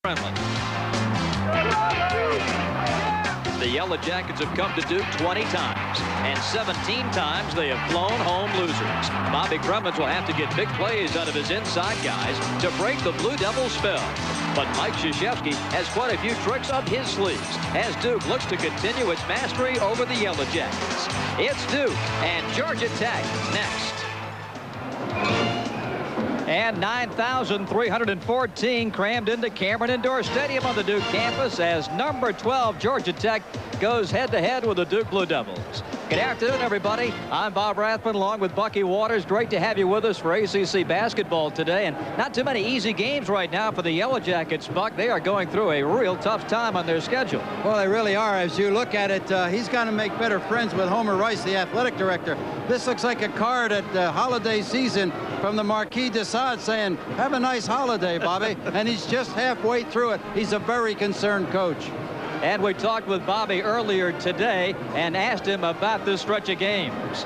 Friendly. The Yellow Jackets have come to Duke 20 times, and 17 times they have flown home losers. Bobby Cremins will have to get big plays out of his inside guys to break the Blue Devils' spell. But Mike Krzyzewski has quite a few tricks up his sleeves as Duke looks to continue its mastery over the Yellow Jackets. It's Duke and Georgia Tech next. And 9,314 crammed into Cameron Indoor Stadium on the Duke campus as number 12 Georgia Tech goes head-to-head with the Duke Blue Devils. Good afternoon, everybody. I'm Bob Rathman along with Bucky Waters. Great to have you with us for ACC basketball today. And not too many easy games right now for the Yellow Jackets, Buck. They are going through a real tough time on their schedule. Well, they really are. As you look at it, he's got to make better friends with Homer Rice, the athletic director. This looks like a card at the holiday season from the Marquis de Sade saying, have a nice holiday, Bobby. And he's just halfway through it. He's a very concerned coach. And we talked with Bobby earlier today and asked him about this stretch of games.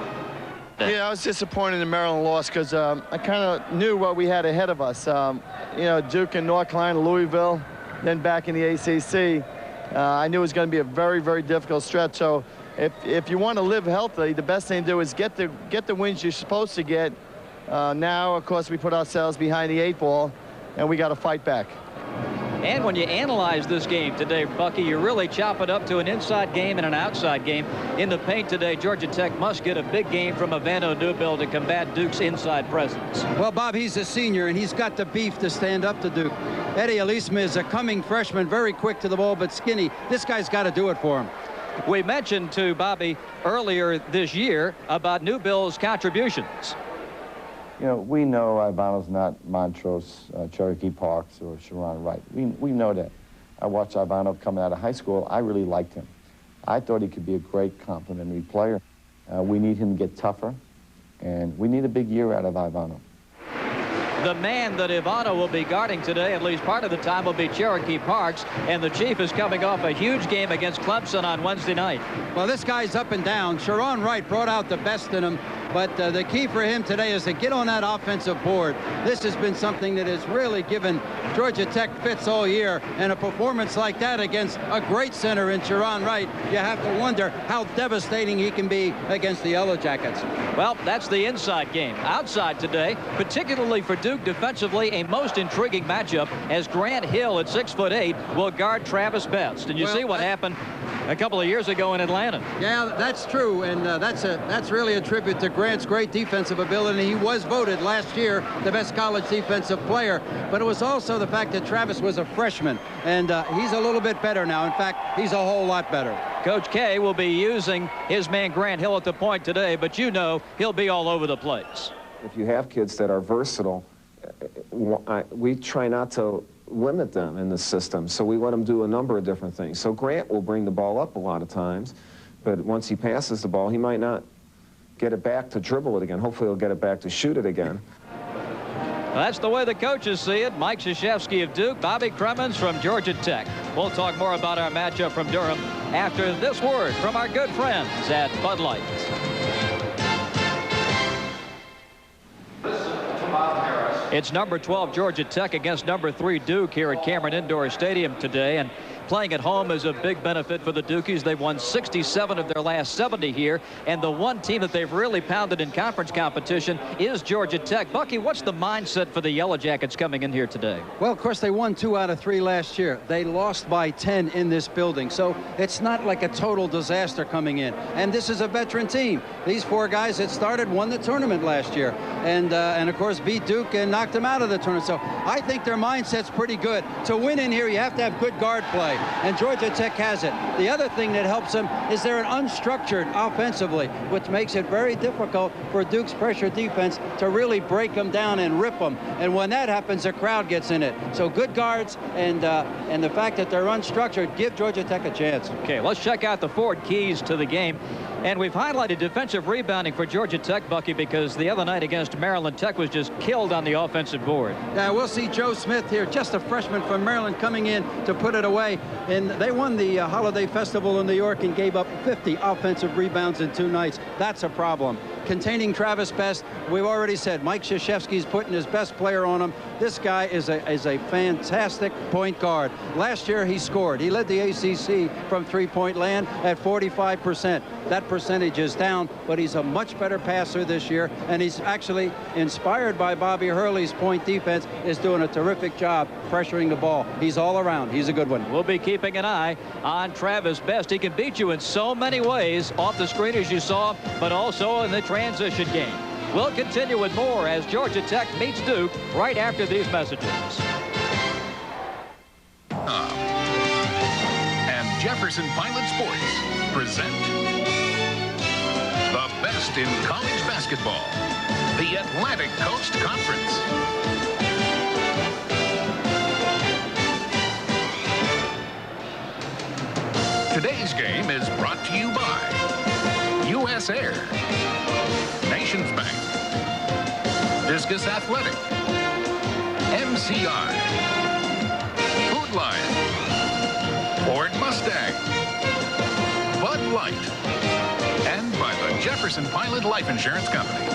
Yeah, I was disappointed in the Maryland loss because I kind of knew what we had ahead of us. You know, Duke and North Carolina, Louisville, then back in the ACC. I knew it was going to be a very, very difficult stretch. So if you want to live healthy, the best thing to do is get the wins you're supposed to get. Now, of course, we put ourselves behind the 8 ball, and we got to fight back. And when you analyze this game today, Bucky, you really chop it up to an inside game and an outside game. In the paint today, Georgia Tech must get a big game from Avando Newbill to combat Duke's inside presence. Well, Bob, he's a senior, and he's got the beef to stand up to Duke. Eddie Alisma is a coming freshman, very quick to the ball, but skinny. This guy's got to do it for him. We mentioned to Bobby earlier this year about Newbill's contributions. You know, we know Ivano's not Montrose, Cherokee Parks, or Sharon Wright. We know that. I watched Ivano coming out of high school. I really liked him. I thought he could be a great complementary player. We need him to get tougher, and we need a big year out of Ivano. The man that Ivano will be guarding today, at least part of the time, will be Cherokee Parks, and the Chief is coming off a huge game against Clemson on Wednesday night. Well, this guy's up and down. Sharon Wright brought out the best in him, but the key for him today is to get on that offensive board. This has been something that has really given Georgia Tech fits all year, and a performance like that against a great center in Sharon Wright, you have to wonder how devastating he can be against the Yellow Jackets. Well, that's the inside game. Outside today, particularly for Duke defensively, a most intriguing matchup as Grant Hill at 6'8" will guard Travis Best. And you see what happened a couple of years ago in Atlanta. Yeah, that's true, and that's really a tribute to Grant's great defensive ability. He was voted last year the best college defensive player, but it was also the fact that Travis was a freshman, and he's a little bit better now. In fact, he's a whole lot better. Coach K will be using his man Grant Hill at the point today, but you know he'll be all over the place. If you have kids that are versatile, we try not to limit them in the system, so we let them do a number of different things. So Grant will bring the ball up a lot of times, but once he passes the ball, he might not get it back to dribble it again. Hopefully he'll get it back to shoot it again. That's the way the coaches see it. Mike Krzyzewski of Duke, Bobby Cremins from Georgia Tech. We'll talk more about our matchup from Durham after this word from our good friends at Bud Light. It's number 12 Georgia Tech against number 3 Duke here at Cameron Indoor Stadium today, and playing at home is a big benefit for the Dukies. They've won 67 of their last 70 here, and the one team that they've really pounded in conference competition is Georgia Tech. Bucky, what's the mindset for the Yellow Jackets coming in here today? Well, of course, they won 2 out of 3 last year. They lost by 10 in this building, so it's not like a total disaster coming in. And this is a veteran team. These 4 guys that started won the tournament last year, and of course beat Duke and knocked them out of the tournament. So I think their mindset's pretty good. To win in here, you have to have good guard play, and Georgia Tech has it. The other thing that helps them is they're unstructured offensively, which makes it very difficult for Duke's pressure defense to really break them down and rip them. And when that happens, the crowd gets in it. So good guards and the fact that they're unstructured give Georgia Tech a chance. Okay, let's check out the 4 keys to the game. And we've highlighted defensive rebounding for Georgia Tech, Bucky, because the other night against Maryland, Tech was just killed on the offensive board. Yeah, we'll see Joe Smith here, just a freshman from Maryland, coming in to put it away. And they won the Holiday Festival in New York and gave up 50 offensive rebounds in 2 nights. That's a problem. containing Travis Best. We've already said Mike Krzyzewski's putting his best player on him. This guy is a fantastic point guard. Last year he scored. He led the ACC from three-point land at 45%. That percentage is down, but he's a much better passer this year, and he's actually, inspired by Bobby Hurley's point defense, is doing a terrific job pressuring the ball. He's all around. He's a good one. We'll be keeping an eye on Travis Best. He can beat you in so many ways, off the screen as you saw, but also in the transition game. We'll continue with more as Georgia Tech meets Duke right after these messages. And Jefferson Pilot Sports present the best in college basketball, the Atlantic Coast Conference. Today's game is brought to you by U.S. Air, Nations Bank, Discus Athletic, MCI, Food Lion, Ford Mustang, Bud Light, and by the Jefferson Pilot Life Insurance Company.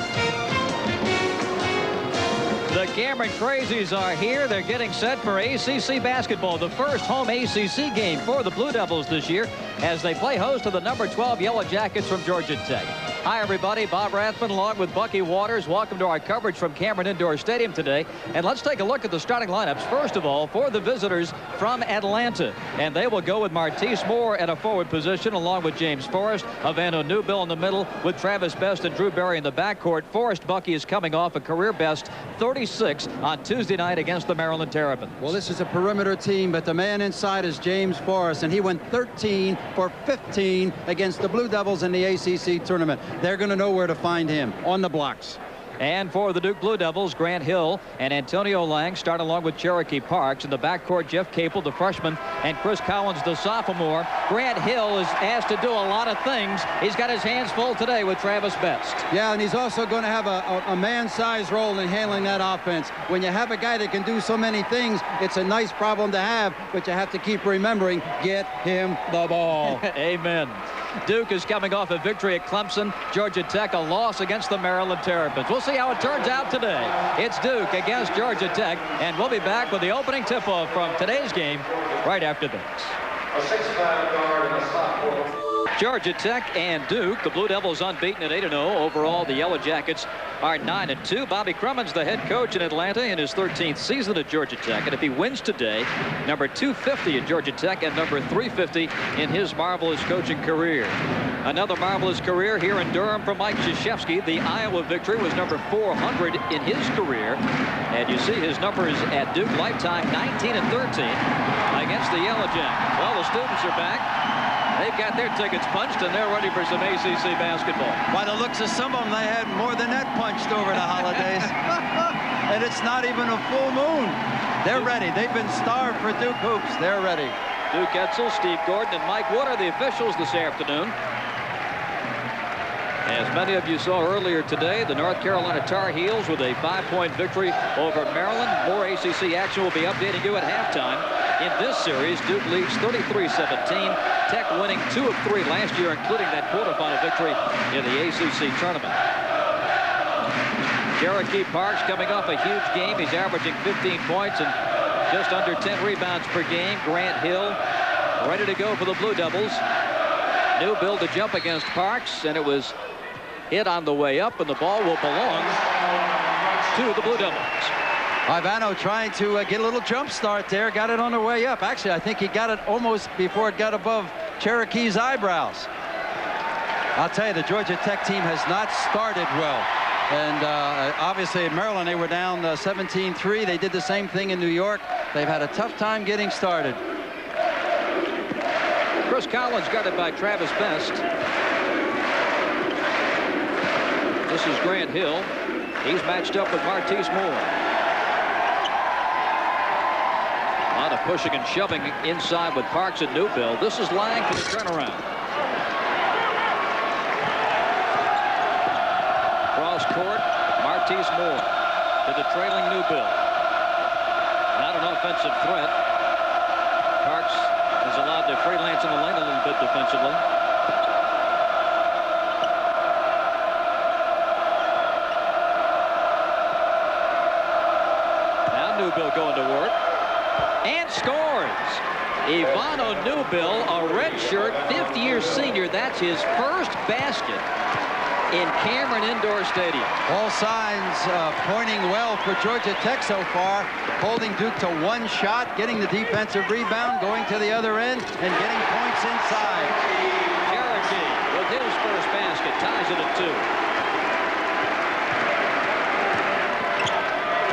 The Cameron Crazies are here. They're getting set for ACC basketball, the first home ACC game for the Blue Devils this year as they play host to the number 12 Yellow Jackets from Georgia Tech. Hi, everybody. Bob Rathman along with Bucky Waters. Welcome to our coverage from Cameron Indoor Stadium today. And let's take a look at the starting lineups. First of all, for the visitors from Atlanta. And they will go with Martise Moore at a forward position along with James Forrest, Havana Newbill in the middle with Travis Best and Drew Berry in the backcourt. Forrest, Bucky, is coming off a career best 36 on Tuesday night against the Maryland Terrapins. Well, this is a perimeter team, but the man inside is James Forrest, and he went 13 for 15 against the Blue Devils in the ACC tournament. They're going to know where to find him, on the blocks. And for the Duke Blue Devils, Grant Hill and Antonio Lang start along with Cherokee Parks. In the backcourt, Jeff Capel, the freshman, and Chris Collins, the sophomore. Grant Hill is asked to do a lot of things. He's got his hands full today with Travis Best. Yeah, and he's also going to have a man-sized role in handling that offense. When you have a guy that can do so many things, it's a nice problem to have, but you have to keep remembering, get him the ball. Amen. Duke is coming off a victory at Clemson. Georgia Tech a loss against the Maryland Terrapins. We'll see how it turns out today. It's Duke against Georgia Tech, and we'll be back with the opening tip-off from today's game right after this. A 6'5" guard and a slot forward. Georgia Tech and Duke, the Blue Devils unbeaten at 8-0. Overall, the Yellow Jackets are 9-2. Bobby Crummon's the head coach in Atlanta in his 13th season at Georgia Tech. And if he wins today, number 250 at Georgia Tech and number 350 in his marvelous coaching career. Another marvelous career here in Durham from Mike Krzyzewski. The Iowa victory was number 400 in his career. And you see his numbers at Duke lifetime, 19 and 13 against the Yellow Jackets. Well, the students are back. They've got their tickets punched, and they're ready for some ACC basketball. By the looks of some of them, they had more than that punched over the holidays. And it's not even a full moon. They're ready. They've been starved for Duke hoops. They're ready. Duke Edsel, Steve Gordon, and Mike Wood are the officials this afternoon. As many of you saw earlier today, the North Carolina Tar Heels with a 5-point victory over Maryland. More ACC action will be updating you at halftime. In this series, Duke leads 33-17. Tech winning 2 of 3 last year, including that quarterfinal victory in the ACC tournament. Cherokee Parks coming off a huge game. He's averaging 15 points and just under 10 rebounds per game. Grant Hill ready to go for the Blue Devils. Newbill to jump against Parks, and it was hit on the way up, and the ball will belong to the Blue Devils. Ivano trying to get a little jump start there. Got it on the way up. Actually, I think he got it almost before it got above Cherokee's eyebrows. I'll tell you, the Georgia Tech team has not started well. And obviously in Maryland, they were down 17-3. They did the same thing in New York. They've had a tough time getting started. Chris Collins guarded by Travis Best. This is Grant Hill. He's matched up with Martise Moore. A lot of pushing and shoving inside with Parks and Newbill. This is Lang for the turnaround. Cross court, Martise Moore to the trailing Newbill. Not an offensive threat. Parks is allowed to freelance in the lane a little bit defensively. Newbill going to work. And scores. Ivano Newbill, a redshirt, fifth-year senior. That's his first basket in Cameron Indoor Stadium. All signs pointing well for Georgia Tech so far. Holding Duke to one shot, getting the defensive rebound, going to the other end, and getting points inside. Cherokee with his first basket ties it at 2.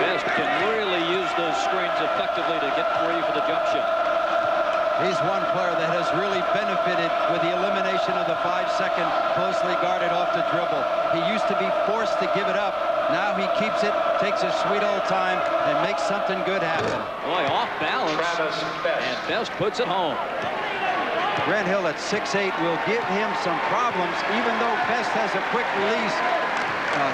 Best can really use those screens effectively to get free for the jump shot. He's one player that has really benefited with the elimination of the 5-second closely guarded off the dribble. He used to be forced to give it up. Now he keeps it, takes his sweet old time, and makes something good happen. Boy, off balance, and Best puts it home. Grant Hill at 6'8" will give him some problems, even though Best has a quick release.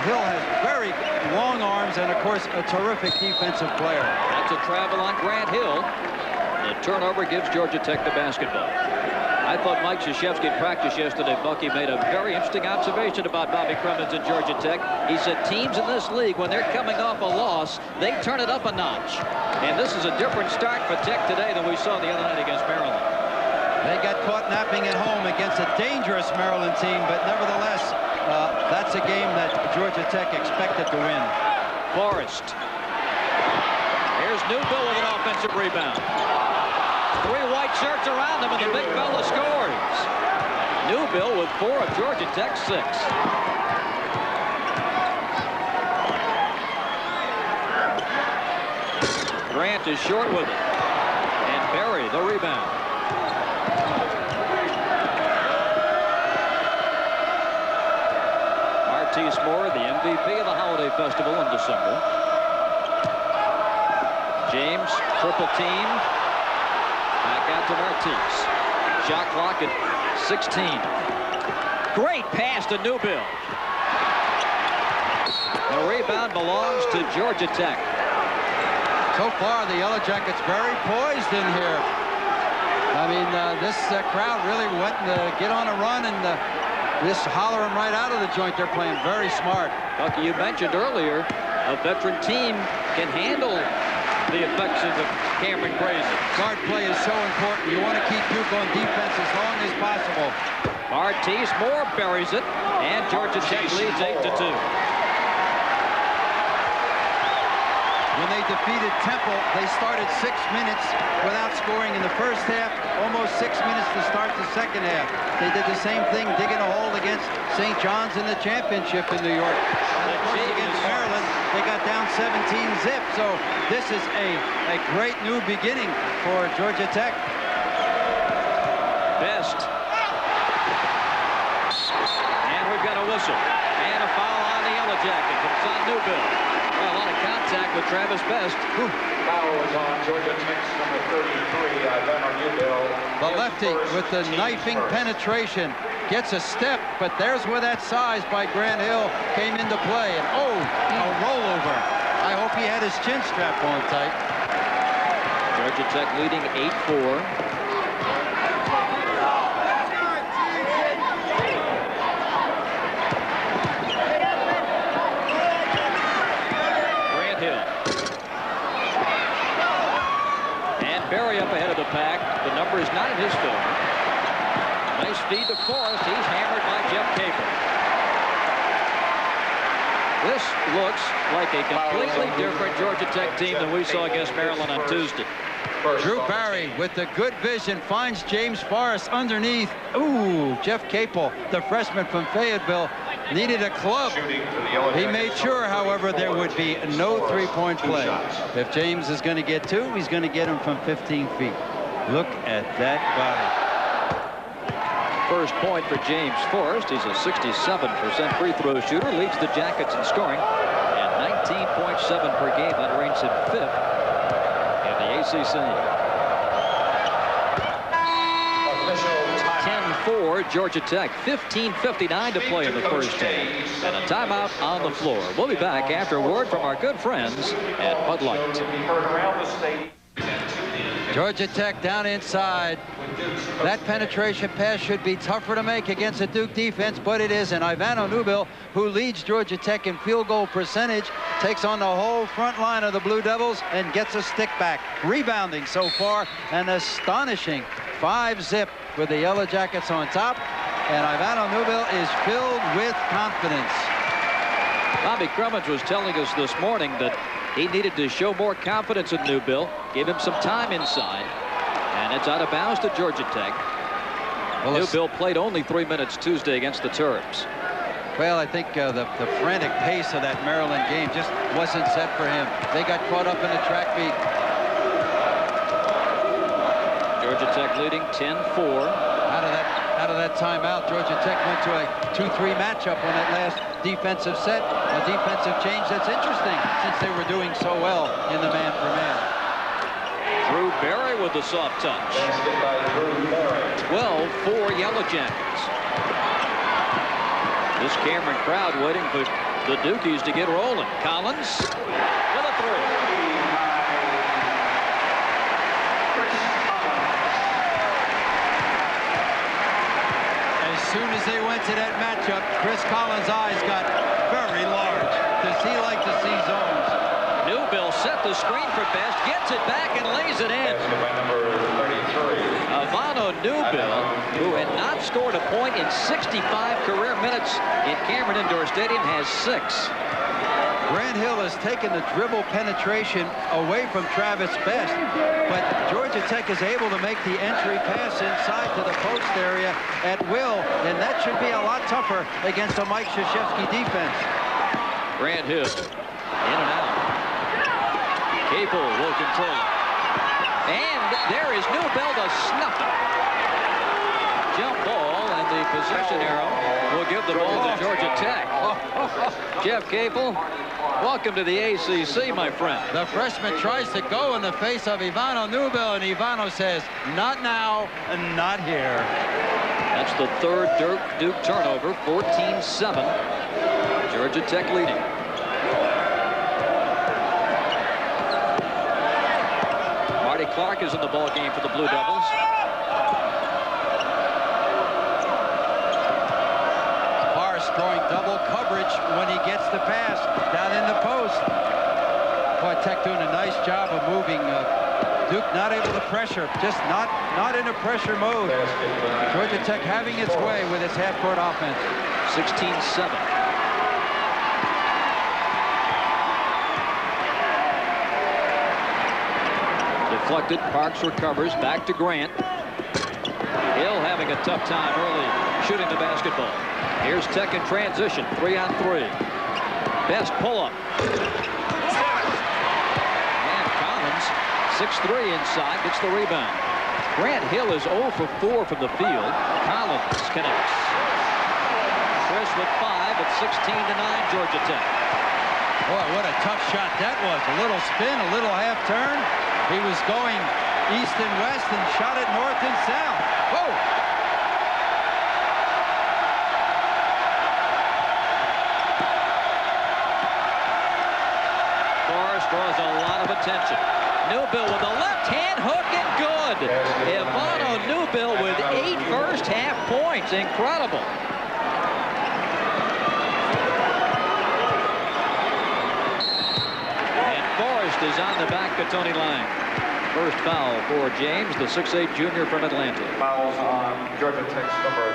Hill has very long arms and, of course, a terrific defensive player. That's a travel on Grant Hill. The turnover gives Georgia Tech the basketball. I thought Mike Krzyzewski in practice yesterday, Bucky, made a very interesting observation about Bobby Cremins and Georgia Tech. He said teams in this league, when they're coming off a loss, they turn it up a notch. And this is a different start for Tech today than we saw the other night against Maryland. They got caught napping at home against a dangerous Maryland team, but nevertheless, that's a game that Georgia Tech expected to win. Forrest. Here's Newbill with an offensive rebound. 3 white shirts around him, and the big fella scores. Newbill with 4 of Georgia Tech's 6. Grant is short with it. And Berry the rebound. Martise Moore, the MVP of the Holiday Festival in December. James, triple team. Back out to Martise. Shot clock at 16. Great pass to Newbill. The rebound belongs to Georgia Tech. So far, the Yellow Jackets very poised in here. I mean, this crowd really went to get on a run, and just holler them right out of the joint. They're playing very smart. Bucky, you mentioned earlier, a veteran team can handle the effects of the Cameron crazy. Guard play is so important. You want to keep Duke on defense as long as possible. Martise Moore buries it, and Georgia Tech leads 8-2. When they defeated Temple, they started 6 minutes without scoring in the first half, almost 6 minutes to start the second half. They did the same thing, digging a hole against St. John's in the championship in New York. And of course, against Maryland, they got down 17-zip. So this is a great new beginning for Georgia Tech. Best. And we've got a whistle. And a foul on the Yellow Jackets. It's on Newbill. Well, a lot of contact with Travis Best. Foul is on Georgia Tech's number 33, Ivano Newbill. The lefty with the knifing penetration gets a step, but there's where that size by Grant Hill came into play. And oh, a rollover. I hope he had his chin strap on tight. Georgia Tech leading 8-4. Berry up ahead of the pack. The number is not in his favor. Nice feed to Forrest. He's hammered by Jeff Capel. This looks like a completely different Georgia Tech team than we saw against Maryland on Tuesday. Drew Barry with the good vision finds James Forrest underneath. Ooh, Jeff Capel, the freshman from Fayetteville, needed a club. He made sure, however, there would be no three-point play. If James is going to get 2, he's going to get him from 15 feet. Look at that body. First point for James Forrest. He's a 67% free throw shooter, leads the Jackets in scoring at 19.7 per game. That ranks him 5th in the ACC. 10-4 Georgia Tech. 15:59 to play in the first half. And a timeout on the floor. We'll be back after a word from our good friends at Bud Light. Georgia Tech down inside. That penetration pass should be tougher to make against a Duke defense, but it isn't. Ivano Newbill, who leads Georgia Tech in field goal percentage, takes on the whole front line of the Blue Devils and gets a stick back. Rebounding so far, an astonishing 5-zip with the Yellow Jackets on top. And Ivano Newbill is filled with confidence. Bobby Crummins was telling us this morning that he needed to show more confidence in Newbill, give him some time inside, and it's out of bounds to Georgia Tech. Well, Newbill played only 3 minutes Tuesday against the Terps. Well, I think the frantic pace of that Maryland game just wasn't set for him. They got caught up in the track beat. Georgia Tech leading 10-4. Out of that timeout, Georgia Tech went to a 2-3 matchup on that last defensive set. A defensive change that's interesting since they were doing so well in the man-for-man. Drew Barry with the soft touch. 12-4 Yellow Jackets. This Cameron crowd waiting for the Dukies to get rolling. Collins with a three. As soon as they went to that matchup, Chris Collins' eyes got very large. Does he like to see zones? Newbill set the screen for Best, gets it back and lays it in. Ivano Newbill, who had not scored a point in 65 career minutes in Cameron Indoor Stadium, has 6. Grant Hill has taken the dribble penetration away from Travis Best, but Georgia Tech is able to make the entry pass inside to the post area at will, and that should be a lot tougher against a Mike Krzyzewski defense. Grant Hill in and out. Capel will control it. And there is Newbill to snuff it. Jump ball, and the possession arrow will give the ball to Georgia Tech. Jeff Capel, welcome to the ACC, my friend. The freshman tries to go in the face of Ivano Newbill, and Ivano says, not now and not here. That's the third Duke turnover, 14-7. Georgia Tech leading. Marty Clark is in the ball game for the Blue Devils. Throwing double coverage when he gets the pass down in the post. Boy, Tech doing a nice job of moving. Duke not able to pressure, just not in a pressure mode. Georgia Tech having its way with its half-court offense. 16-7. Deflected, Parks recovers, back to Grant. Hill having a tough time early shooting the basketball. Here's Tech in transition, 3-on-3. Best pull-up. And Collins, 6'3" inside, gets the rebound. Grant Hill is 0 for 4 from the field. Collins connects. Chris with 5 at 16-9, Georgia Tech. Boy, what a tough shot that was. A little spin, a little half turn. He was going east and west and shot it north and south. Whoa! Draws a lot of attention. Newbill with a left-hand hook and good. Ivano Newbill with 8 first-half points. Incredible. And Forrest is on the back of Tony line. First foul for James, the 6'8" junior from Atlanta. Fouls on Georgia Tech's number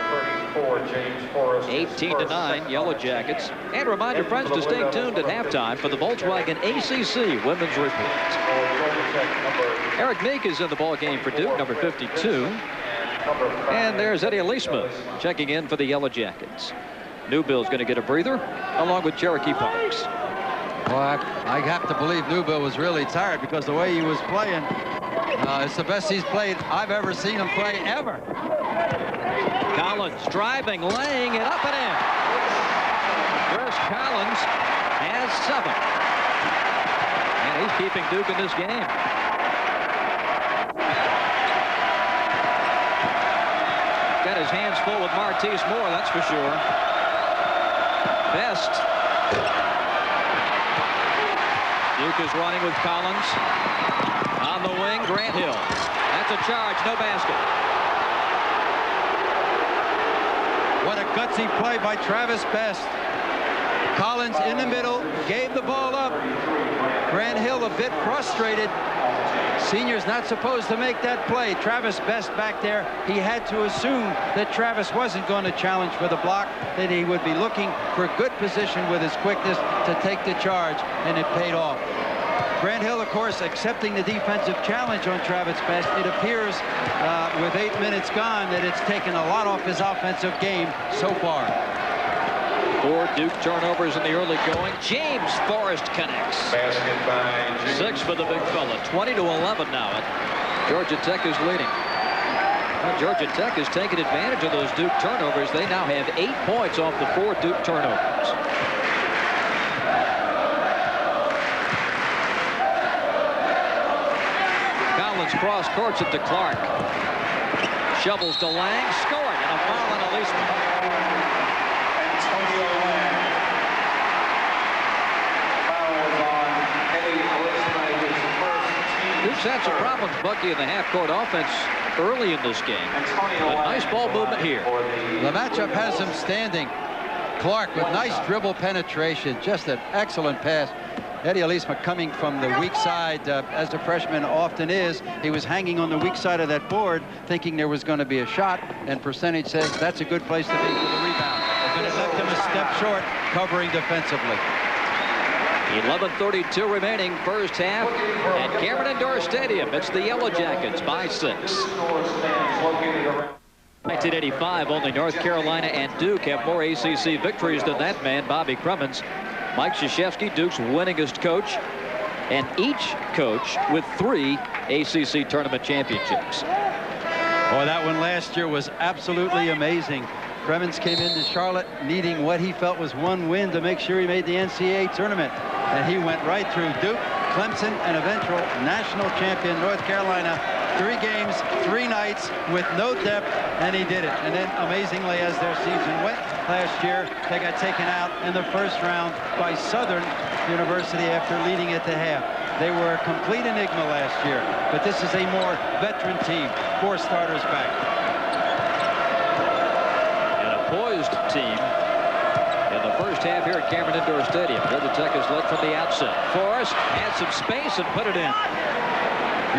34, James Forrest. 18-9, Yellow Jackets. And remind your friends to stay tuned at halftime for the Volkswagen ACC Women's Report. Eric Meek is in the ball game for Duke, number 52. And there's Eddie Leesma checking in for the Yellow Jackets. Newbill's going to get a breather, along with Cherokee Parks. Well, I have to believe Newbill was really tired because the way he was playing, it's the best he's played I've ever seen him play ever. Collins driving, laying it up and in. Chris Collins has 7. And he's keeping Duke in this game. Got his hands full with Martise Moore, that's for sure. Best. Duke is running with Collins. On the wing, Grant Hill. That's a charge, no basket. What a gutsy play by Travis Best. Collins in the middle, gave the ball up. Grant Hill a bit frustrated. Senior's not supposed to make that play. Travis Best back there, he had to assume that Travis wasn't going to challenge for the block, that he would be looking for good position with his quickness to take the charge, and it paid off. Grant Hill, of course, accepting the defensive challenge on Travis Best. It appears with 8 minutes gone that it's taken a lot off his offensive game so far. 4 Duke turnovers in the early going. James Forrest connects. Basket by James. 6 for the big fella. 20-11 now. Georgia Tech is leading. Well, Georgia Tech has taken advantage of those Duke turnovers. They now have 8 points off the 4 Duke turnovers. Collins cross courts it to Clark. Shovels to Lang. Scored. And a foul on Elisman. Duke's had some problems, Bucky, in the half-court offense early in this game. A nice ball movement here. The matchup has him standing. Clark with nice dribble penetration. Just an excellent pass. Eddie Elisman coming from the weak side, as a freshman often is. He was hanging on the weak side of that board, thinking there was going to be a shot, and percentage says that's a good place to be for the rebound. But it left him a step short, covering defensively. 11:32 remaining, first half at Cameron Indoor Stadium. It's the Yellow Jackets by 6. 1985, only North Carolina and Duke have more ACC victories than that man, Bobby Cremins. Mike Krzyzewski, Duke's winningest coach, and each coach with 3 ACC tournament championships. Boy, that one last year was absolutely amazing. Cremins came into Charlotte needing what he felt was 1 win to make sure he made the NCAA tournament. And he went right through Duke, Clemson, and eventual national champion North Carolina. 3 games, 3 nights with no depth, and he did it. And then, amazingly, as their season went last year, they got taken out in the first round by Southern University after leading at the half. They were a complete enigma last year, but this is a more veteran team. 4 starters back. And a poised team in the first half here at Cameron Indoor Stadium. Georgia Tech has led from the outset. Forrest had some space and put it in.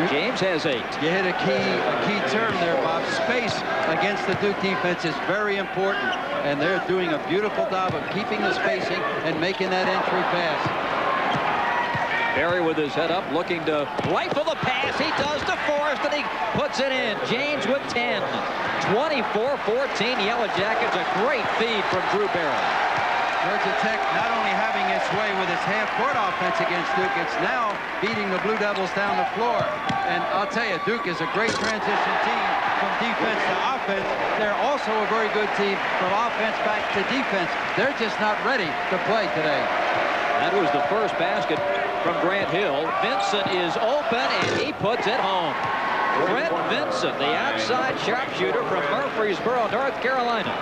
James has 8. You hit a key term there, Bob. Space against the Duke defense is very important, and they're doing a beautiful job of keeping the spacing and making that entry pass. Barry with his head up, looking to rifle the pass. He does to Forrest, and he puts it in. James with 10. 24-14 Yellow Jackets. A great feed from Drew Barry. Georgia Tech not only having its way with its half-court offense against Duke, it's now beating the Blue Devils down the floor. And I'll tell you, Duke is a great transition team from defense to offense. They're also a very good team from offense back to defense. They're just not ready to play today. That was the first basket from Grant Hill. Vincent is open, and he puts it home. Brent Vincent, the outside sharpshooter from Murfreesboro, North Carolina,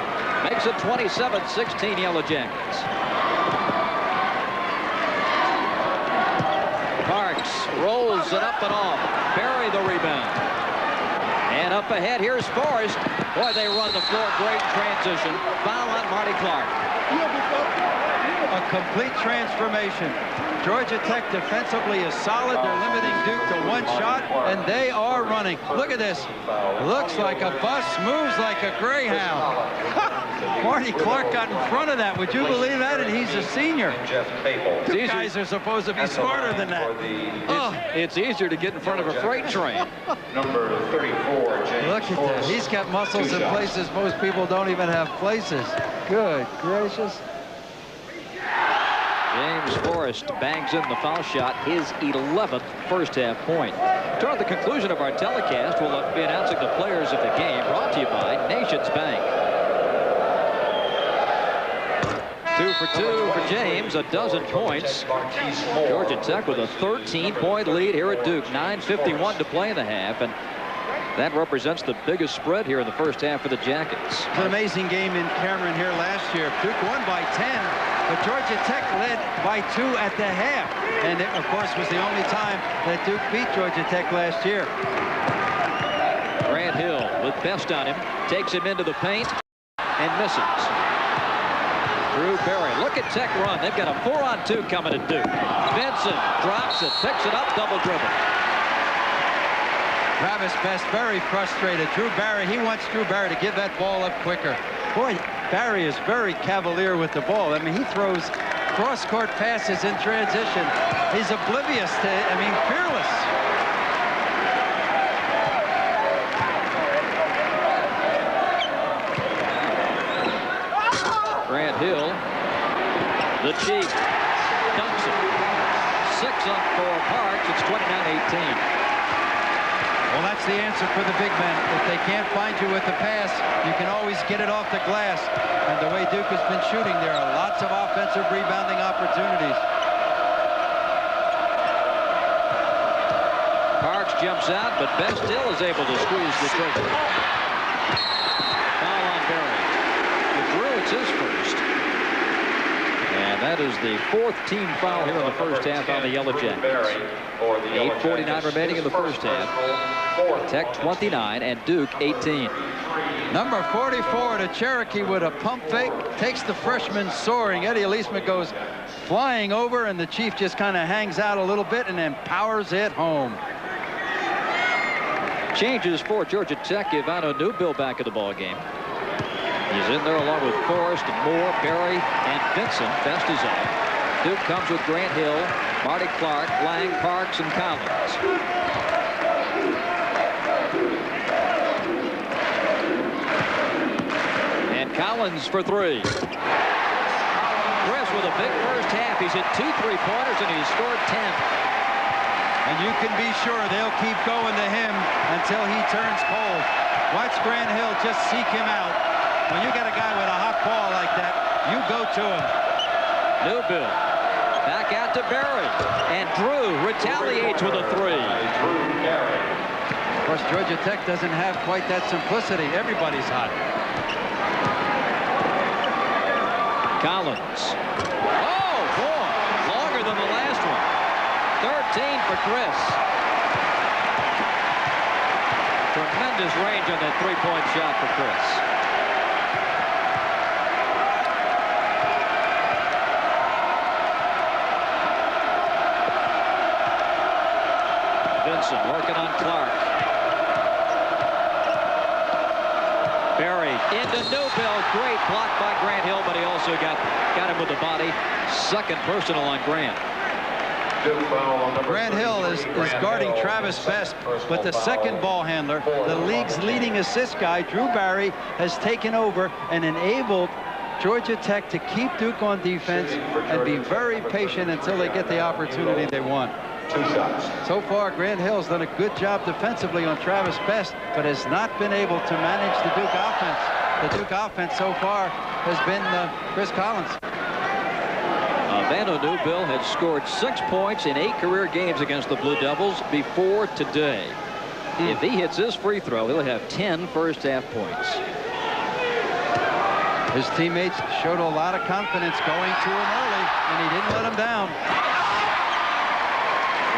makes it 27-16 Yellow Jackets. Parks rolls it up and off. Barry the rebound. And up ahead, here's Forrest. Boy, they run the floor great transition. Foul on Marty Clark. A complete transformation. Georgia Tech defensively is solid. They're limiting Duke to 1 shot, and they are running. Look at this. Looks like a bus, moves like a greyhound. Marty Clark got in front of that. Would you believe that? And he's a senior. Duke guys are supposed to be smarter than that. It's easier to get in front of a freight train. Number 34, James. Look at that. He's got muscles in places most people don't even have places. Good gracious. James Forrest bangs in the foul shot, his 11th first-half point. Toward the conclusion of our telecast, we'll be announcing the players of the game, brought to you by Nations Bank. 2 for 2 for James, a dozen points. Georgia Tech with a 13-point lead here at Duke. 9:51 to play in the half, and that represents the biggest spread here in the first half for the Jackets. It's an amazing game in Cameron here last year. Duke won by 10, but Georgia Tech led by 2 at the half. And it, of course, was the only time that Duke beat Georgia Tech last year. with Best on him. Takes him into the paint and misses. Drew Barry. Look at Tech run. They've got a 4-on-2 coming at Duke. Vincent drops it, picks it up, double dribble. Travis Best very frustrated. Drew Barry, he wants Drew Barry to give that ball up quicker. Boy, Barry is very cavalier with the ball. I mean, he throws cross-court passes in transition. He's oblivious to it. I mean, fearless. Grant Hill, the Chief, dunks it. 6 up for Parks. It's 29-18. Well, that's the answer for the big men. If they can't find you with the pass, you can always get it off the glass. And the way Duke has been shooting, there are lots of offensive rebounding opportunities. Parks jumps out, but Best still is able to squeeze the trigger. Foul on Barry. McGrew, it's his first. And that is the 4th team foul here in the first half on the Yellow Jackets. 8:49 remaining in the first half. Tech 29 and Duke 18. Number 44 to Cherokee with a pump fake. Takes the freshman soaring. Eddie Elisma goes flying over, and the Chief just kind of hangs out a little bit and then powers it home. Changes for Georgia Tech. Ivano Newbill back in the ball game. He's in there along with Forrest, Moore, Barry, and Vincent. Best is up. Duke comes with Grant Hill, Marty Clark, Lang, Parks, and Collins. And Collins for 3. Chris with a big first half. He's hit 2 3-pointers and he's scored 10. And you can be sure they'll keep going to him until he turns cold. Watch Grant Hill just seek him out. When you got a guy with a hot ball like that, you go to him. Newbill back out to Barry, and Drew retaliates with a 3. Of course, Georgia Tech doesn't have quite that simplicity. Everybody's hot. Collins. Oh, boy, longer than the last one. 13 for Chris. Tremendous range on that 3-point shot for Chris. Vincent working on Clark. Barry into Newbill. Great block by Grant Hill, but he also got him with the body. Second personal on Grant. Grant Hill is guarding Travis Best, but the second ball handler, the league's leading assist guy, Drew Barry, has taken over and enabled Georgia Tech to keep Duke on defense and be very patient until they get the opportunity they want. 2 shots. So far, Grant Hill's done a good job defensively on Travis Best, but has not been able to manage the Duke offense. The Duke offense so far has been Chris Collins. Ivano Newbill had scored 6 points in 8 career games against the Blue Devils before today. If he hits his free throw, he'll have 10 first-half points. His teammates showed a lot of confidence going to him early, and he didn't let him down.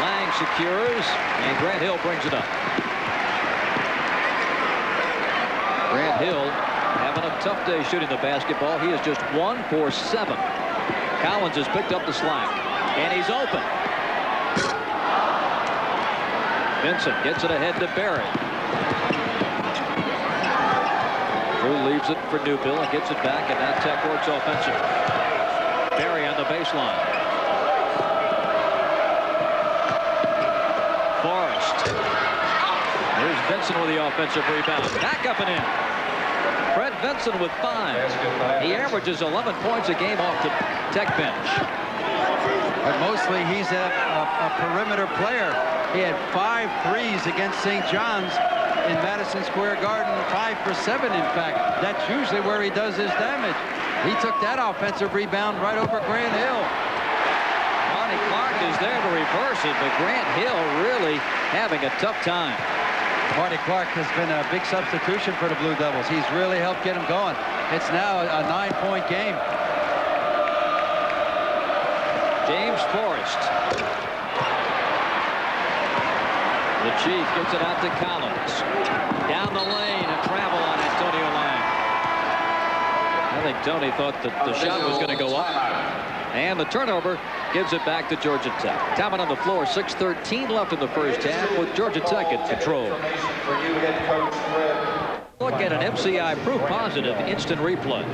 Lang secures, and Grant Hill brings it up. Grant Hill having a tough day shooting the basketball. He is just 1 for 7. Collins has picked up the slack, and he's open. Vincent gets it ahead to Barry. Drew leaves it for Newbill and gets it back, and now Tech works offensive. Barry on the baseline. Forrest. Here's Vincent with the offensive rebound. Back up and in. Fred Vincent with 5. He averages 11 points a game off the Tech bench. But mostly he's a perimeter player. He had 5 threes against St. John's in Madison Square Garden, 5 for 7, in fact. That's usually where he does his damage. He took that offensive rebound right over Grant Hill. Marty Clark is there to reverse it, but Grant Hill really having a tough time. Marty Clark has been a big substitution for the Blue Devils. He's really helped get them going. It's now a 9-point game. James Forrest. The Chief gets it out to Collins. Down the lane and Tony thought that the shot was going to go up. And the turnover gives it back to Georgia Tech. Time on the floor, 6:13 left in the first half with Georgia Tech in control. Look at an MCI proof positive instant replay.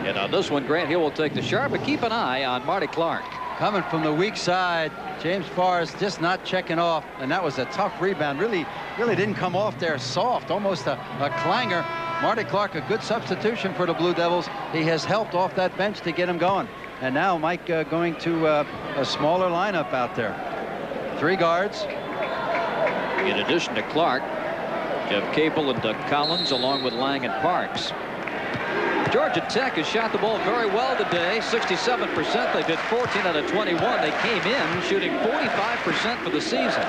And on this one, Grant Hill will take the shot, but keep an eye on Marty Clark. Coming from the weak side, James Forrest just not checking off, and that was a tough rebound. Really didn't come off there soft, almost a clanger. Marty Clark, a good substitution for the Blue Devils. He has helped off that bench to get him going. And now Mike going to a smaller lineup out there. 3 guards. In addition to Clark, Jeff Capel and Doug Collins, along with Lang and Parks. Georgia Tech has shot the ball very well today, 67%. They did 14 out of 21. They came in shooting 45% for the season.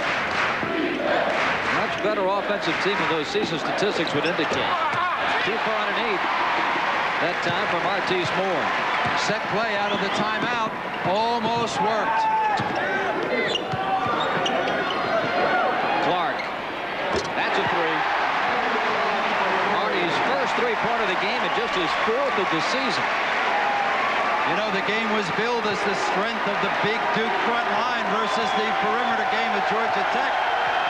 Much better offensive team than those season statistics would indicate. Too far underneath. That time for Martise Moore. Set play out of the timeout. Almost worked. Clark. That's a 3. Marty's first 3-pointer of the game and just his 4th of the season. You know, the game was billed as the strength of the big Duke front line versus the perimeter game of Georgia Tech.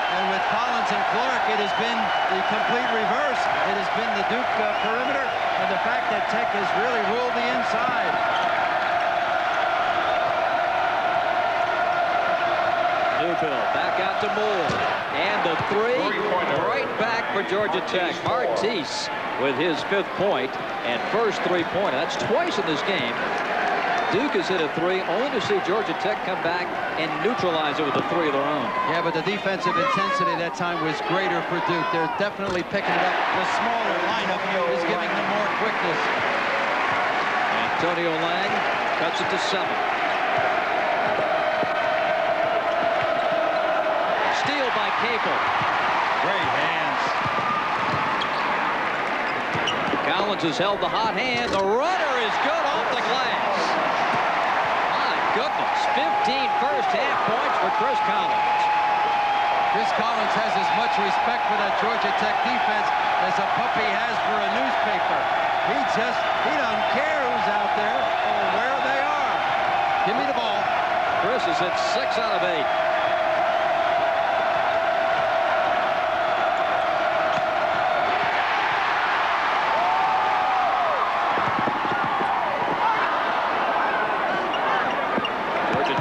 And with Collins and Clark, it has been the complete reverse. It has been the Duke perimeter, and the fact that Tech has really ruled the inside. Newbill back out to Moore. And the 3 right back for Georgia Tech. Martise with his 5th point and first 3-pointer. That's twice in this game. Duke has hit a 3, only to see Georgia Tech come back and neutralize it with a 3 of their own. Yeah, but the defensive intensity that time was greater for Duke. They're definitely picking it up. The smaller lineup is giving them more quickness. Antonio Lang cuts it to 7. Steal by Capel. Great hands. Collins has held the hot hand. The runner is good off the glass. Goodness, 15 first-half points for Chris Collins. Chris Collins has as much respect for that Georgia Tech defense as a puppy has for a newspaper. He doesn't care who's out there or where they are. Give me the ball. Chris has hit 6 out of 8.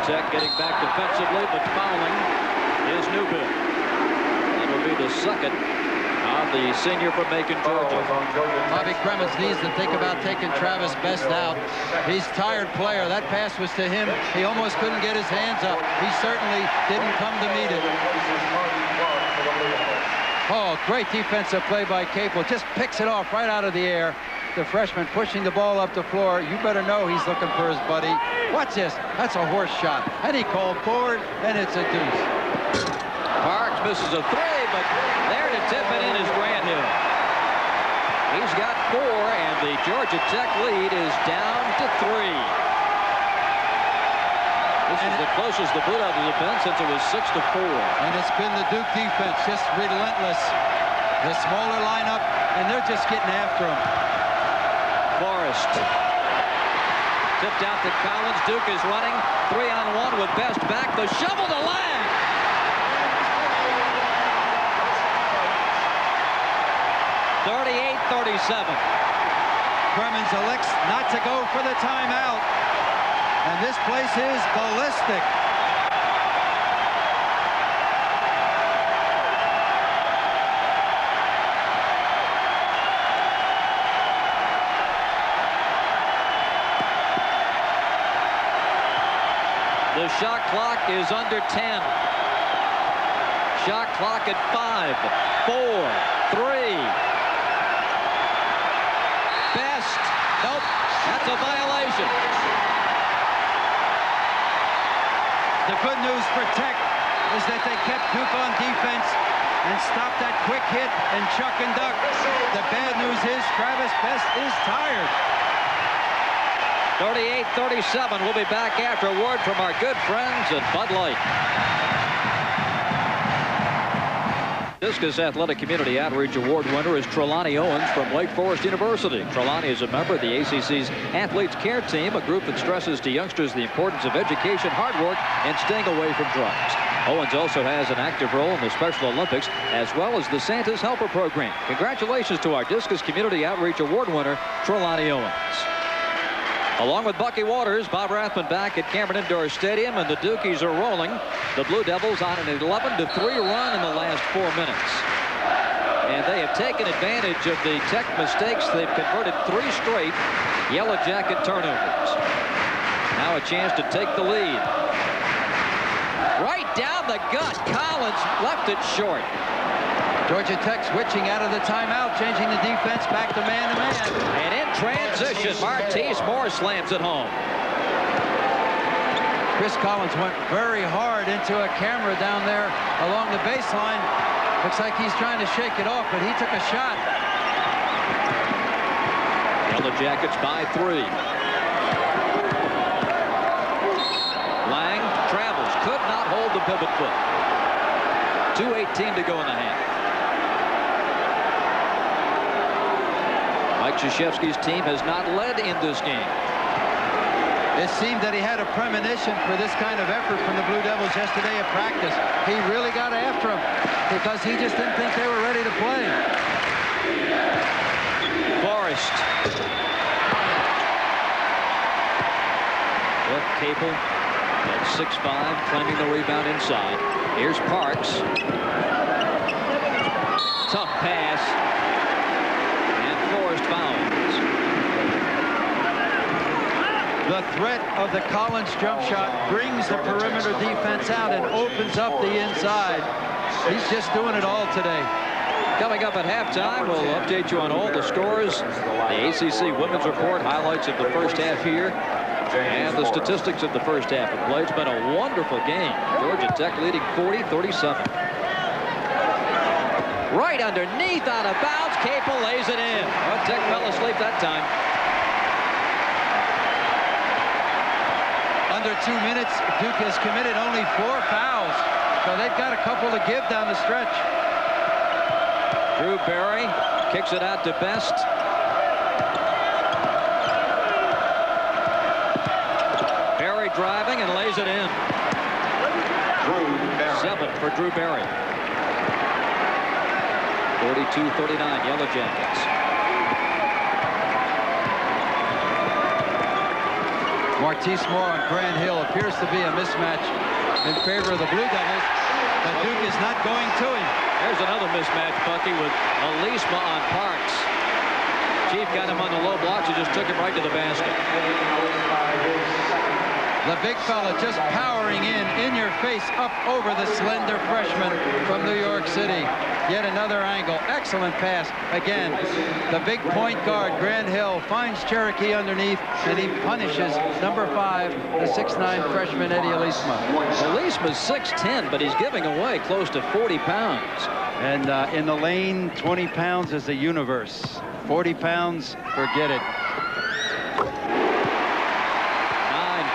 Tech getting back defensively, but fouling is Newbill. That will be the 2nd on the senior from Macon, Georgia. Bobby Cremins needs to think about taking Travis Best out. He's a tired player. That pass was to him. He almost couldn't get his hands up. He certainly didn't come to meet it. Oh, great defensive play by Capel. Just picks it off right out of the air. The freshman pushing the ball up the floor. You better know he's looking for his buddy. Watch this. That's a horse shot. And he called forward, and it's a deuce. Parks misses a 3, but there to tip it in is Grant Hill. He's got 4, and the Georgia Tech lead is down to 3. This is the closest the Blue Devils have been since it was 6-4. And it's been the Duke defense, just relentless. The smaller lineup, and they're just getting after him. Forrest. Tipped out to Collins. Duke is running 3-on-1 with Best back. The shovel to Lang. .38-37. Cremins elects not to go for the timeout. And this place is ballistic. The shot clock is under 10. Shot clock at 5, 4, 3. Best. Nope. That's a violation. The good news for Tech is that they kept Duke on defense and stopped that quick hit and chuck and duck. The bad news is Travis Best is tired. 38-37. We'll be back after a word from our good friends at Bud Light. Discus Athletic Community Outreach Award winner is Trelawney Owens from Lake Forest University. Trelawney is a member of the ACC's Athletes Care Team, a group that stresses to youngsters the importance of education, hard work, and staying away from drugs. Owens also has an active role in the Special Olympics as well as the Santa's Helper program. Congratulations to our Discus Community Outreach Award winner, Trelawney Owens. Along with Bucky Waters, Bob Rathman back at Cameron Indoor Stadium, and the Dukies are rolling. The Blue Devils on an 11-3 run in the last 4 minutes. And they have taken advantage of the Tech mistakes. They've converted 3 straight Yellow Jacket turnovers. Now a chance to take the lead. Right down the gut. Collins left it short. Georgia Tech switching out of the timeout, changing the defense back to man-to-man. And in transition, Martise Moore slams it home. Chris Collins went very hard into a camera down there along the baseline. Looks like he's trying to shake it off, but he took a shot. Yellow Jackets by 3. Lang travels, could not hold the pivot foot. 2:18 to go in the half. Mike Krzyzewski's team has not led in this game. It seemed that he had a premonition for this kind of effort from the Blue Devils yesterday at practice. He really got after them because he just didn't think they were ready to play. Forrest. Jeff Capel at 6'5", claiming the rebound inside. Here's Parks. Tough pass. Fouls. The threat of the Collins jump shot brings the perimeter defense out and opens up the inside. He's just doing it all today. Coming up at halftime, we'll update you on all the scores. The ACC Women's Report, highlights of the first half here, and the statistics of the first half of play. It's been a wonderful game. Georgia Tech leading 40-37. Right underneath, out of bounds. Capel lays it in. Well, Tech fell asleep that time. Under 2 minutes, Duke has committed only 4 fouls. So they've got a couple to give down the stretch. Drew Barry kicks it out to Best. Barry driving and lays it in. 7 for Drew Barry. 42-39, Yellow Jackets. Martise Moore on Grant Hill appears to be a mismatch in favor of the Blue Devils, but Duke is not going to him. There's another mismatch, Bucky, with Alisma on Parks. Chief got him on the low blocks. He just took him right to the basket. The big fella just powering in your face, up over the slender freshman from New York City. Yet another angle. Excellent pass. Again, the big point guard, Grant Hill, finds Cherokee underneath, and he punishes number 5, the 6'9" freshman, Eddie Alisma. Alisma's 6'10", but he's giving away close to 40 pounds. And in the lane, 20 pounds is a universe. 40 pounds, forget it.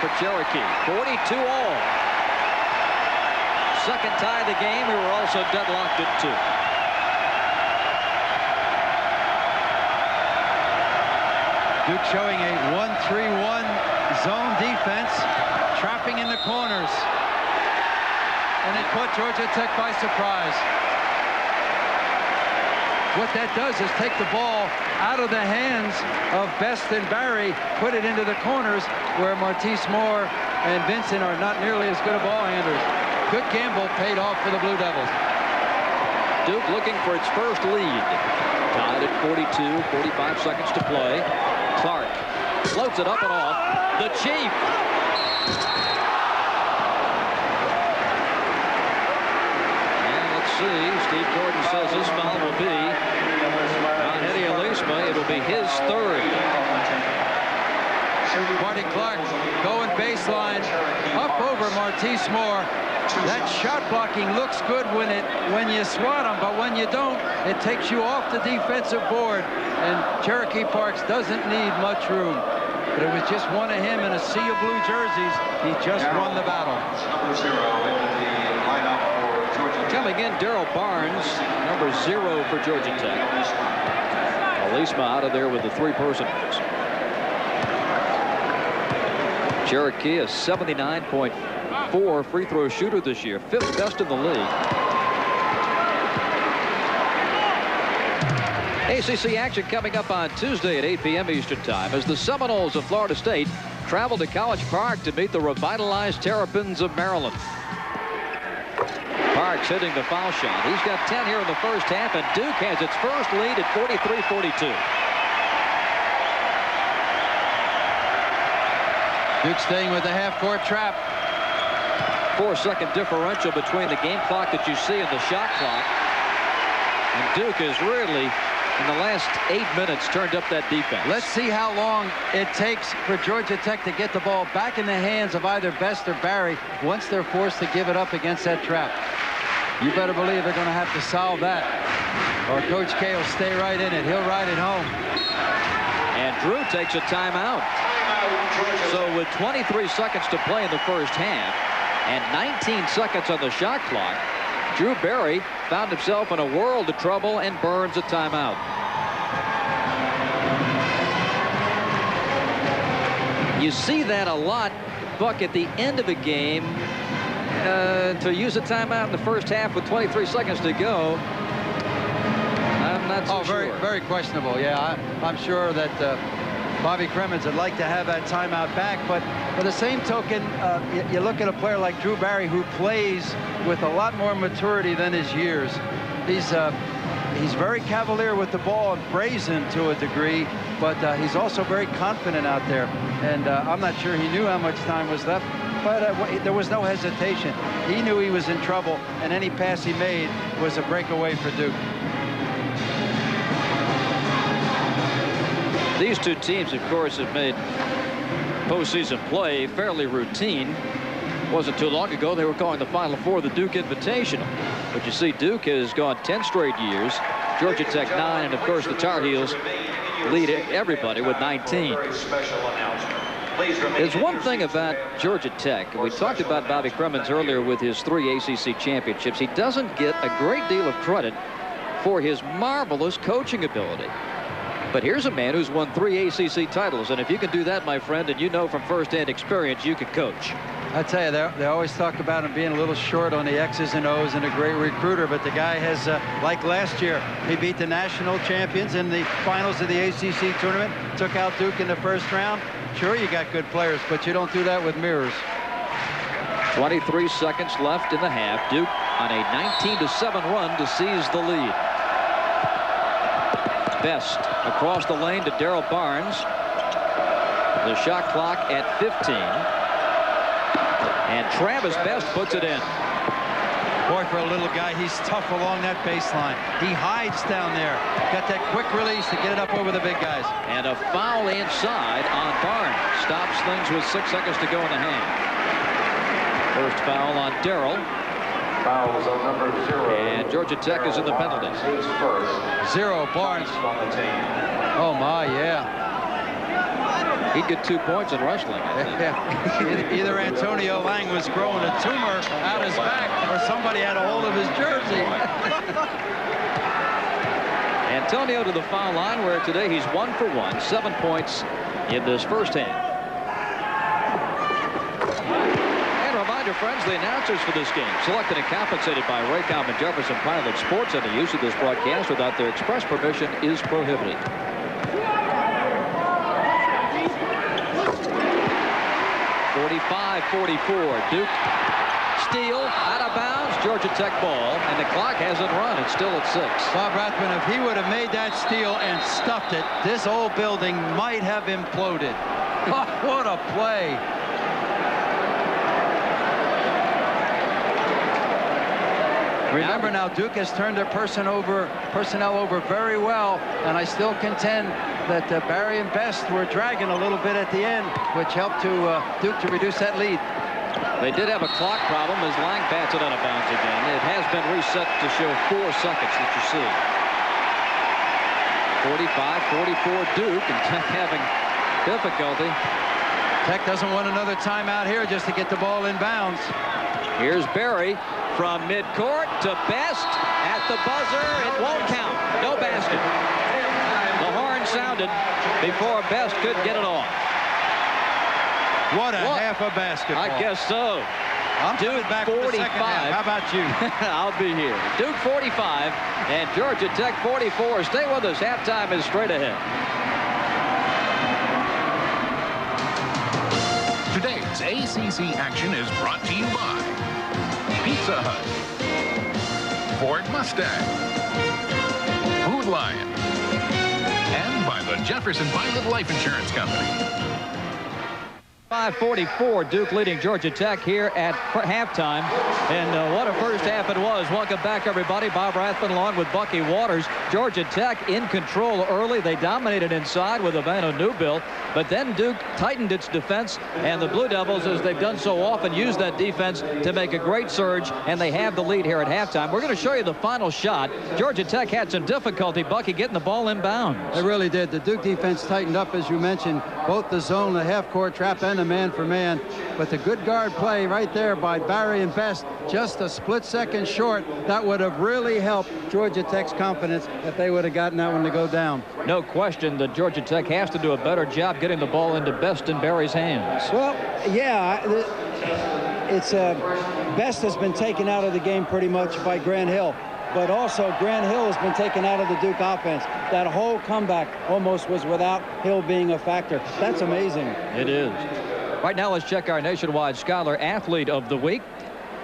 For Cherokee, 42 all. Second tie of the game. We were also deadlocked at 2. Duke showing a 1-3-1 zone defense, trapping in the corners. And it caught Georgia Tech by surprise. What that does is take the ball out of the hands of Best and Barry, put it into the corners where Martise Moore and Vincent are not nearly as good a ball handlers. Good gamble paid off for the Blue Devils. Duke looking for its first lead. Tied at 42, 45 seconds to play. Clark floats it up and off. The Chief. And let's see. Steve Gordon says this foul will be on Eddie Alisma. It will be his 3rd. Marty Clark going baseline up over Martise Moore. That shot blocking looks good when you swat them, but when you don't, it takes you off the defensive board. And Cherokee Parks doesn't need much room. But it was just one of him in a sea of blue jerseys. He just won the battle. Number 0 in the lineup for Georgia Coming in, Darryl Barnes, number 0 for Georgia Tech. Alisma out of there with the 3 personals. Cherokee, a 79.4 free throw shooter this year, 5th best in the league. ACC action coming up on Tuesday at 8 p.m. Eastern Time as the Seminoles of Florida State travel to College Park to meet the revitalized Terrapins of Maryland. Parks hitting the foul shot. He's got 10 here in the first half, and Duke has its first lead at 43-42. Duke staying with the half-court trap. 4-second differential between the game clock that you see and the shot clock. And Duke is really, in the last 8 minutes, turned up that defense. Let's see how long it takes for Georgia Tech to get the ball back in the hands of either Best or Barry once they're forced to give it up against that trap. You better believe they're going to have to solve that, or Coach K will stay right in it. He'll ride it home. And Drew takes a timeout. So with 23 seconds to play in the first half and 19 seconds on the shot clock, Drew Barry found himself in a world of trouble and burns a timeout. You see that a lot, Buck, at the end of a game. To use a timeout in the first half with 23 seconds to go, I'm not so sure. Very questionable. Yeah, I'm sure that Bobby Cremins would like to have that timeout back, but for the same token, you look at a player like Drew Barry who plays with a lot more maturity than his years. He's very cavalier with the ball and brazen to a degree, but he's also very confident out there. And I'm not sure he knew how much time was left, but there was no hesitation. He knew he was in trouble, and any pass he made was a breakaway for Duke. These two teams, of course, have made postseason play fairly routine. Wasn't too long ago they were calling the Final Four the Duke Invitational. But you see, Duke has gone 10 straight years, Georgia Tech 9, and of course the Tar Heels lead everybody with 19. There's one thing about Georgia Tech, and we talked about Bobby Cremins earlier with his 3 ACC championships. He doesn't get a great deal of credit for his marvelous coaching ability. But here's a man who's won 3 ACC titles, and if you can do that, my friend, and you know from first-hand experience, you can coach. I tell you, they always talk about him being a little short on the X's and O's and a great recruiter, but the guy has, like last year, he beat the national champions in the finals of the ACC tournament, took out Duke in the first round. Sure, you got good players, but you don't do that with mirrors. 23 seconds left in the half. Duke on a 19-7 run to seize the lead. Best across the lane to Darryl Barnes. The shot clock at 15. And Travis Best puts it in. Boy, for a little guy, he's tough along that baseline. He hides down there. Got that quick release to get it up over the big guys. And a foul inside on Barnes. Stops things with 6 seconds to go in the half. First foul on Darryl. Fouls on number 0. And Georgia Tech is in the penalties. 0, Barnes. Oh, my, yeah. He'd get 2 points in wrestling. Either Antonio Lang was growing a tumor out his back, or somebody had a hold of his jersey. Antonio to the foul line, where today he's 1 for 1, 7 points in this first half. And reminder, friends, the announcers for this game, selected and compensated by Raycom and Jefferson Pilot Sports, and the use of this broadcast without their express permission is prohibited. 45-44. Duke steal out of bounds. Georgia Tech ball, and the clock hasn't run. It's still at 6. Bob Rathman, if he would have made that steal and stuffed it, this old building might have imploded. What a play. Remember now, Duke has turned their personnel over very well, and I still contend that Barry and Best were dragging a little bit at the end, which helped to Duke to reduce that lead. They did have a clock problem as Lang bats it out of bounds again. It has been reset to show 4 seconds that you see. 45-44 Duke, and Tech having difficulty. Tech doesn't want another timeout here just to get the ball in bounds. Here's Barry. from midcourt to Best at the buzzer. It won't count. No basket. The horn sounded before Best could get it off. What a half of basketball. I guess so. I'm Duke back 45. for the second half. How about you? I'll be here. Duke 45 and Georgia Tech 44. Stay with us. Halftime is straight ahead. Today's ACC action is brought to you by Pizza Hut, Ford Mustang, Food Lion, and by the Jefferson Pilot Life Insurance Company. 5:44, Duke leading Georgia Tech here at halftime. And what a first half it was. Welcome back, everybody. Bob Rathman along with Bucky Waters. Georgia Tech in control early. They dominated inside with Ivano Newbill. But then Duke tightened its defense, and the Blue Devils, as they've done so often, used that defense to make a great surge, and they have the lead here at halftime. We're going to show you the final shot. Georgia Tech had some difficulty, Bucky, getting the ball inbounds. They really did. The Duke defense tightened up, as you mentioned, both the zone, the half-court trap, and the man-for-man. But the good guard play right there by Barry and Best, just a split second short, that would have really helped Georgia Tech's confidence if they would have gotten that one to go down. No question that Georgia Tech has to do a better job getting the ball into Best and Barry's hands. Well, yeah, it's Best has been taken out of the game pretty much by Grant Hill. But also Grant Hill has been taken out of the Duke offense. That whole comeback almost was without Hill being a factor. That's amazing. It is. Right now, let's check our Nationwide Scholar Athlete of the Week.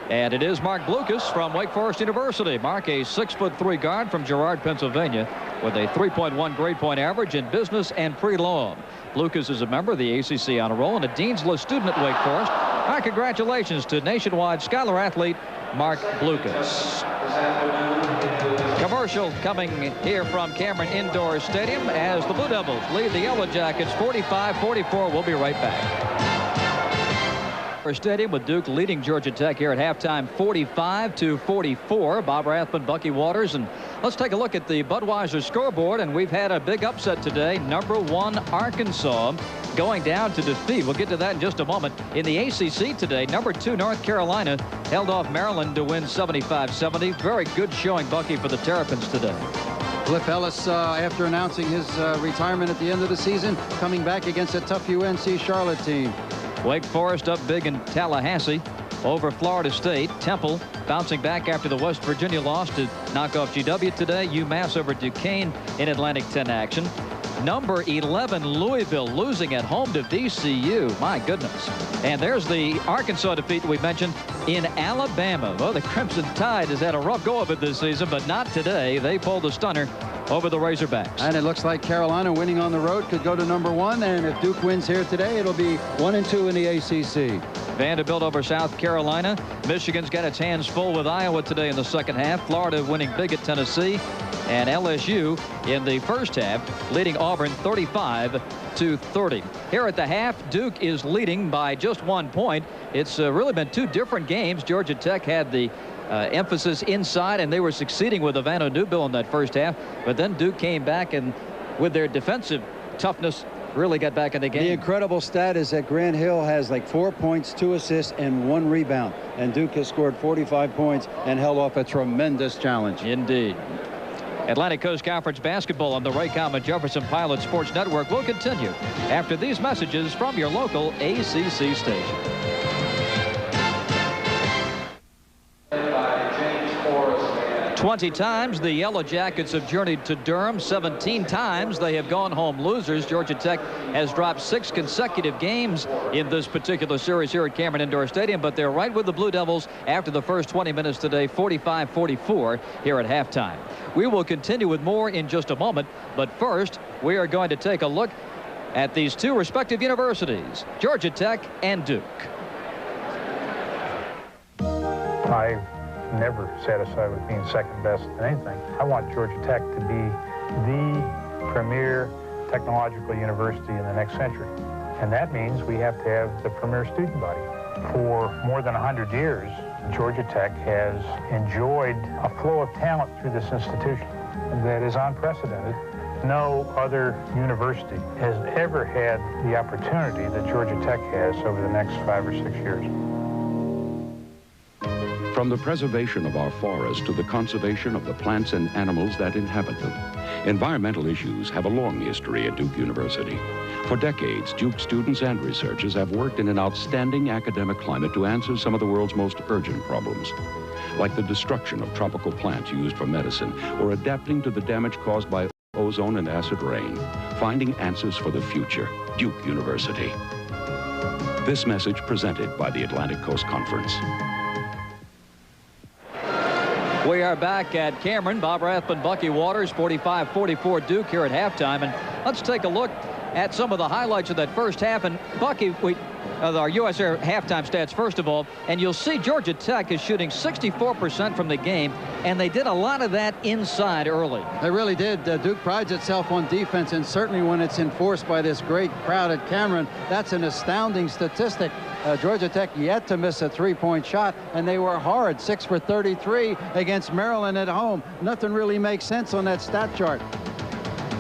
And it is Mark Blucas from Wake Forest University. Mark, a 6'3" guard from Girard, Pennsylvania, with a 3.1 grade point average in business and pre-law. Blucas is a member of the ACC Honor Roll and a Dean's List student at Wake Forest. Our congratulations to Nationwide Scholar Athlete Mark Blucas. Commercial coming here from Cameron Indoor Stadium as the Blue Devils lead the Yellow Jackets 45-44. We'll be right back. Stadium with Duke leading Georgia Tech here at halftime 45-44. Bob Rathman, Bucky Waters, and let's take a look at the Budweiser scoreboard. And we've had a big upset today. #1 Arkansas going down to defeat. We'll get to that in just a moment. In the ACC today, #2 North Carolina held off Maryland to win 75-70. Very good showing, Bucky, for the Terrapins today. Cliff Ellis, after announcing his retirement at the end of the season, coming back against a tough UNC Charlotte team. Wake Forest up big in Tallahassee over Florida State. Temple bouncing back after the West Virginia loss to knock off GW today. UMass over Duquesne in Atlantic 10 action. Number 11 Louisville losing at home to VCU. My goodness. And there's the Arkansas defeat we mentioned in Alabama. Well, the Crimson Tide has had a rough go of it this season, but not today. They pulled the stunner over the Razorbacks. And it looks like Carolina winning on the road could go to #1. And if Duke wins here today, it'll be 1-2 in the ACC. Vanderbilt over South Carolina. Michigan's got its hands full with Iowa today in the second half. Florida winning big at Tennessee. And LSU in the first half leading Auburn 35-30. Here at the half, Duke is leading by just 1 point. It's really been two different games. Georgia Tech had the emphasis inside, and they were succeeding with Ivano Newbill in that first half. But then Duke came back, and with their defensive toughness, really got back in the game. The incredible stat is that Grant Hill has like 4 points, 2 assists, and 1 rebound. And Duke has scored 45 points and held off a tremendous challenge. Indeed. Atlantic Coast Conference basketball on the Raycom and Jefferson Pilot Sports Network will continue after these messages from your local ACC station. 20 times the Yellow Jackets have journeyed to Durham. 17 times they have gone home losers. Georgia Tech has dropped 6 consecutive games in this particular series here at Cameron Indoor Stadium, but they're right with the Blue Devils after the first 20 minutes today, 45-44 here at halftime. We will continue with more in just a moment, but first we are going to take a look at these two respective universities, Georgia Tech and Duke. I'm never satisfied with being second best in anything. I want Georgia Tech to be the premier technological university in the next century. And that means we have to have the premier student body. For more than 100 years, Georgia Tech has enjoyed a flow of talent through this institution that is unprecedented. No other university has ever had the opportunity that Georgia Tech has over the next 5 or 6 years. From the preservation of our forests to the conservation of the plants and animals that inhabit them, environmental issues have a long history at Duke University. For decades, Duke students and researchers have worked in an outstanding academic climate to answer some of the world's most urgent problems, like the destruction of tropical plants used for medicine or adapting to the damage caused by ozone and acid rain. Finding answers for the future. Duke University. This message presented by the Atlantic Coast Conference. We are back at Cameron. Bob Rathman, Bucky Waters, 45-44 Duke here at halftime. And let's take a look at some of the highlights of that first half. And Bucky, our U.S. Air halftime stats first of all, and you'll see Georgia Tech is shooting 64% from the game, and they did a lot of that inside early. They really did. Duke prides itself on defense, and certainly when it's enforced by this great crowd at Cameron, that's an astounding statistic. Georgia Tech yet to miss a three-point shot, and they were hard, 6 for 33 against Maryland at home. Nothing really makes sense on that stat chart.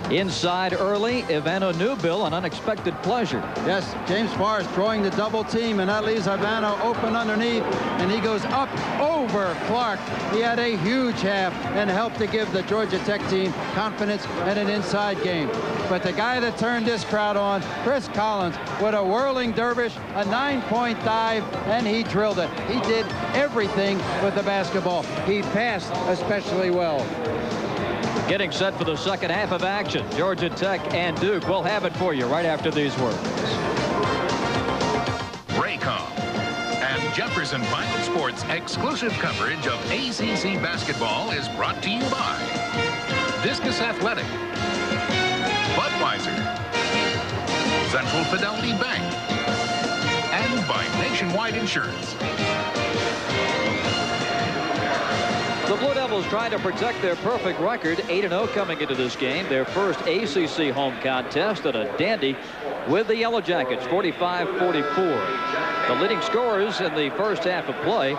Inside early, Ivano Newbill, an unexpected pleasure. Yes, James Forrest throwing the double team, and that leaves Ivano open underneath, and he goes up over Clark. He had a huge half and helped to give the Georgia Tech team confidence and an inside game. But the guy that turned this crowd on, Chris Collins, with a whirling dervish, a 9-point dive, and he drilled it. He did everything with the basketball. He passed especially well. Getting set for the second half of action. Georgia Tech and Duke. We'll have it for you right after these words. Raycom and Jefferson Final Sports exclusive coverage of ACC basketball is brought to you by Discus Athletic, Budweiser, Central Fidelity Bank, and by Nationwide Insurance. The Blue Devils trying to protect their perfect record, 8-0 coming into this game. Their first ACC home contest, and a dandy with the Yellow Jackets, 45-44. The leading scorers in the first half of play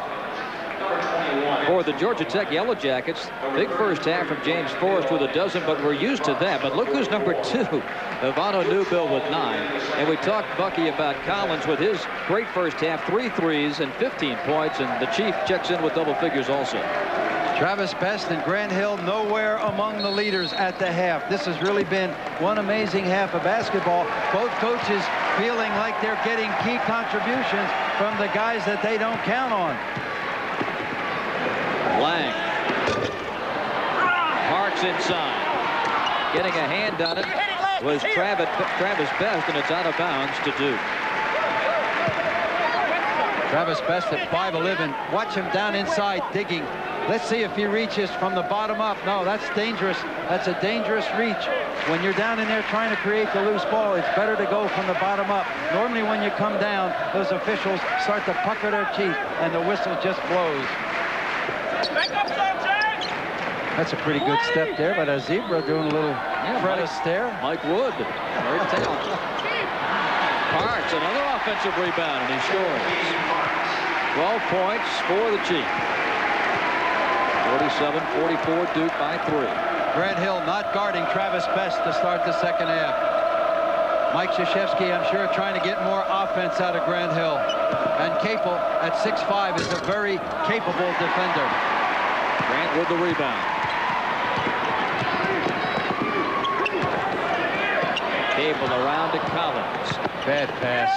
for the Georgia Tech Yellow Jackets. Big first half from James Forrest with a dozen, but we're used to that. But look who's number 2, Ivano Newbill with 9. And we talked, Bucky, about Collins with his great first half, 3 threes and 15 points, and the Chief checks in with double figures also. Travis Best and Grant Hill nowhere among the leaders at the half. This has really been one amazing half of basketball. Both coaches feeling like they're getting key contributions from the guys that they don't count on. Lang. Parks inside. Getting a hand on it was Travis Best, and it's out of bounds to Duke. Travis Best at 5'11". Watch him down inside digging. Let's see if he reaches from the bottom up. No, that's dangerous. That's a dangerous reach. When you're down in there trying to create the loose ball, it's better to go from the bottom up. Normally when you come down, those officials start to pucker their teeth and the whistle just blows. That's a pretty good step there, but a zebra doing a little Fred Astaire. Mike Wood, very talented. Parks, another offensive rebound, and he scores. 12 points for the Chief. 47-44, Duke by 3. Grant Hill not guarding Travis Best to start the second half. Mike Krzyzewski, I'm sure, trying to get more offense out of Grant Hill. And Capel at 6'5" is a very capable defender. Grant with the rebound. Capel around to Collins. Bad pass.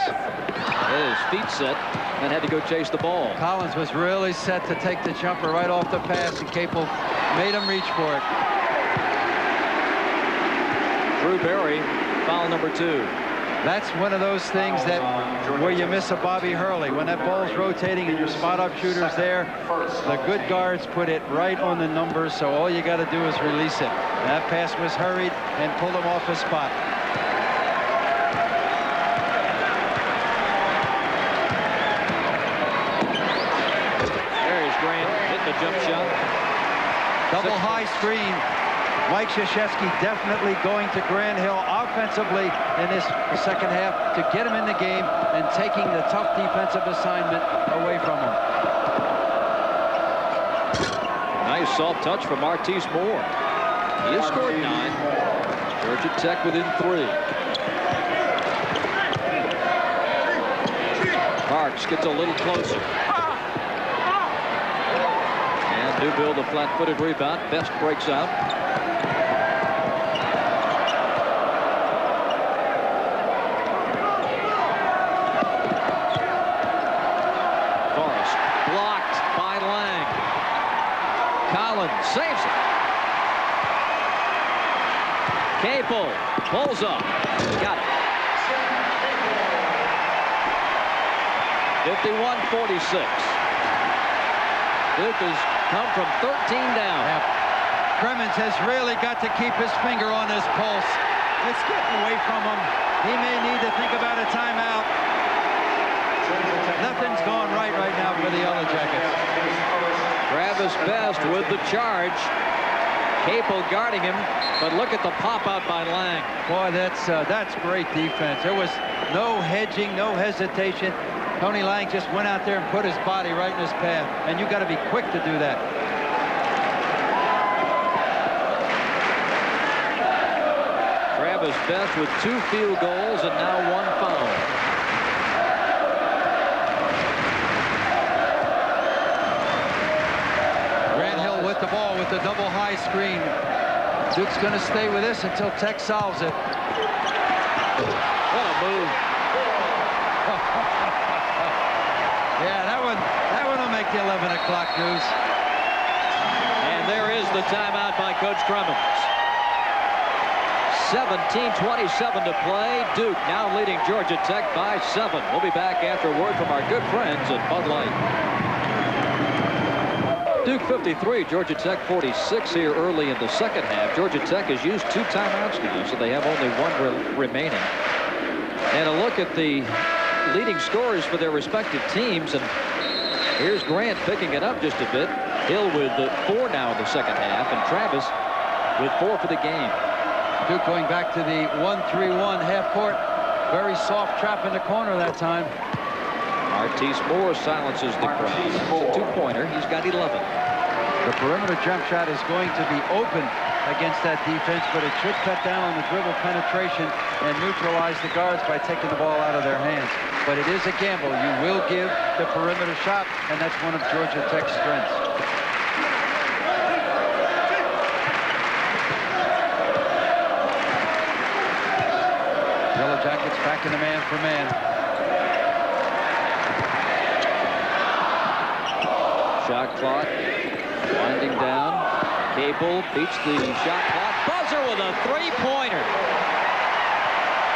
His feet set and had to go chase the ball. Collins was really set to take the jumper right off the pass, and Capel made him reach for it. Drew Berry, foul number 2. That's one of those things that where you miss a Bobby Hurley. When that ball's rotating and your spot-up shooter's there, the good guards put it right on the numbers, so all you got to do is release it. And that pass was hurried and pulled him off his spot. Jump shot. Double high screen. Mike Krzyzewski definitely going to Grant Hill offensively in this second half to get him in the game and taking the tough defensive assignment away from him. Nice soft touch from Martise Moore. He has scored 9. Georgia Tech within 3. Parks gets a little closer. Newbill, the flat-footed rebound. Best breaks out. Forrest blocked by Lang. Collins saves it. Capel pulls up. Got it. 51-46. Duke has come from 13 down. Yeah. Cremins has really got to keep his finger on his pulse. It's getting away from him. He may need to think about a timeout. Nothing's going right now for the Yellow Jackets. Travis Best with the charge. Capel guarding him, but look at the pop out by Lang. Boy, that's great defense. There was no hedging, no hesitation. Tony Lang just went out there and put his body right in his path, and you got to be quick to do that. Travis Best with 2 field goals and now 1 foul. Grant Hill with the ball with the double high screen. Duke's going to stay with this until Tech solves it. What a move. Yeah, that one will make the 11 o'clock news. And there is the timeout by Coach Cremins. 17:27 to play. Duke now leading Georgia Tech by 7. We'll be back after a word from our good friends at Bud Light. Duke 53, Georgia Tech 46 here early in the second half. Georgia Tech has used 2 timeouts now, so they have only 1 remaining. And a look at the leading scorers for their respective teams, and here's Grant picking it up just a bit. Hill with 4 now in the second half, and Travis with 4 for the game. Duke going back to the 1-3-1 half court. Very soft trap in the corner that time. Artis Moore silences the crowd. It's a 2-pointer. He's got 11. The perimeter jump shot is going to be open against that defense, but it should cut down on the dribble penetration and neutralize the guards by taking the ball out of their hands. But it is a gamble. You will give the perimeter shot, and that's one of Georgia Tech's strengths. Yellow Jackets back in the man-for-man. Shot clock winding down. Capel beats the shot clock. Buzzer with a 3-pointer.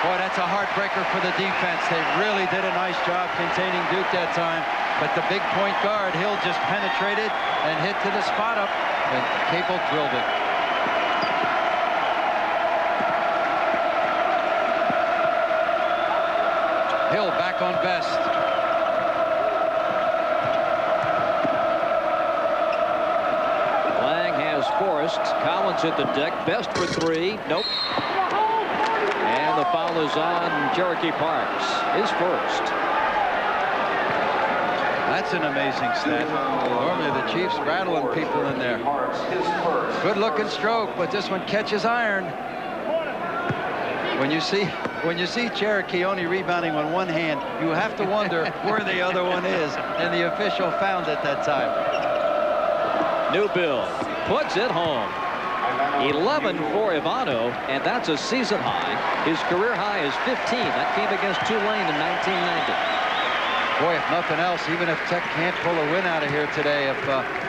Boy, that's a heartbreaker for the defense. They really did a nice job containing Duke that time. But the big point guard, Hill, just penetrated and hit to the spot up, and Capel drilled it. Hill back on Best. Lang has Forrest. Collins hit the deck. Best for 3. Nope. And the foul is on Cherokee Parks. His first. That's an amazing stat. Normally the Chiefs rattling people in there. Good looking stroke, but this one catches iron. When you see Cherokee only rebounding on one hand, you have to wonder where the other one is, and the official found it that time. Newbill puts it home. 11 for Ivano, and that's a season high. His career high is 15. That came against Tulane in 1990. Boy, if nothing else, even if Tech can't pull a win out of here today, if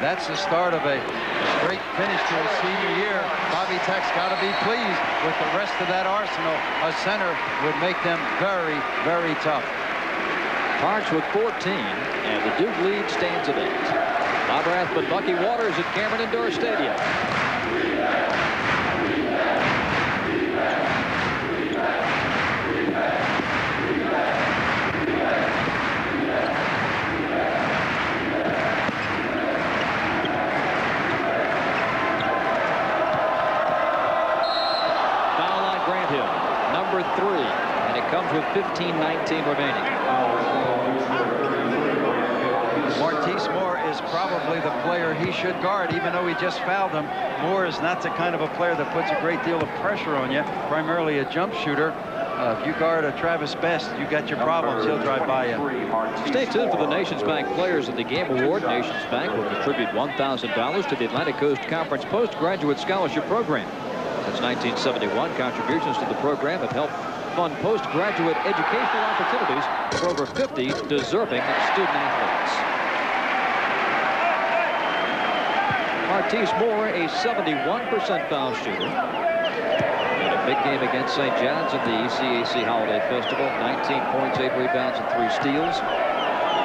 that's the start of a great finish to his senior year, Bobby Tech's got to be pleased with the rest of that arsenal. A center would make them very, very tough. Parks with 14, and the Duke lead stands at 8. Bob Rathman, Bucky Waters at Cameron Indoor Stadium. Foul on Grant Hill, number 3, and it comes with 15:19 remaining. Mark Martise Moore is probably the player he should guard, even though he just fouled him. Moore is not the kind of a player that puts a great deal of pressure on you, primarily a jump shooter. If you guard a Travis Best, you got your problems. He'll drive by you. Stay tuned for the Nations Bank Players of the Game Award. Nations Bank will contribute $1,000 to the Atlantic Coast Conference Postgraduate Scholarship Program. Since 1971, contributions to the program have helped fund postgraduate educational opportunities for over 50 deserving student athletes. Martise Moore, a 71% foul shooter. In a big game against St. John's in the ECAC Holiday Festival. 19 points, 8 rebounds, and 3 steals.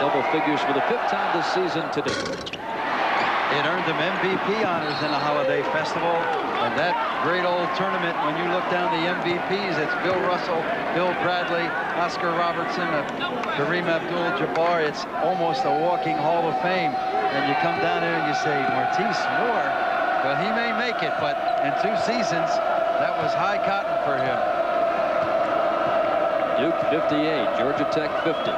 Double figures for the 5th time this season today. It earned him MVP honors in the Holiday Festival. And that great old tournament, when you look down the MVPs, it's Bill Russell, Bill Bradley, Oscar Robertson, Kareem Abdul-Jabbar. It's almost a walking Hall of Fame. And you come down there and you say, Martise Moore, well, he may make it, but in 2 seasons, that was high cotton for him. Duke 58, Georgia Tech 50.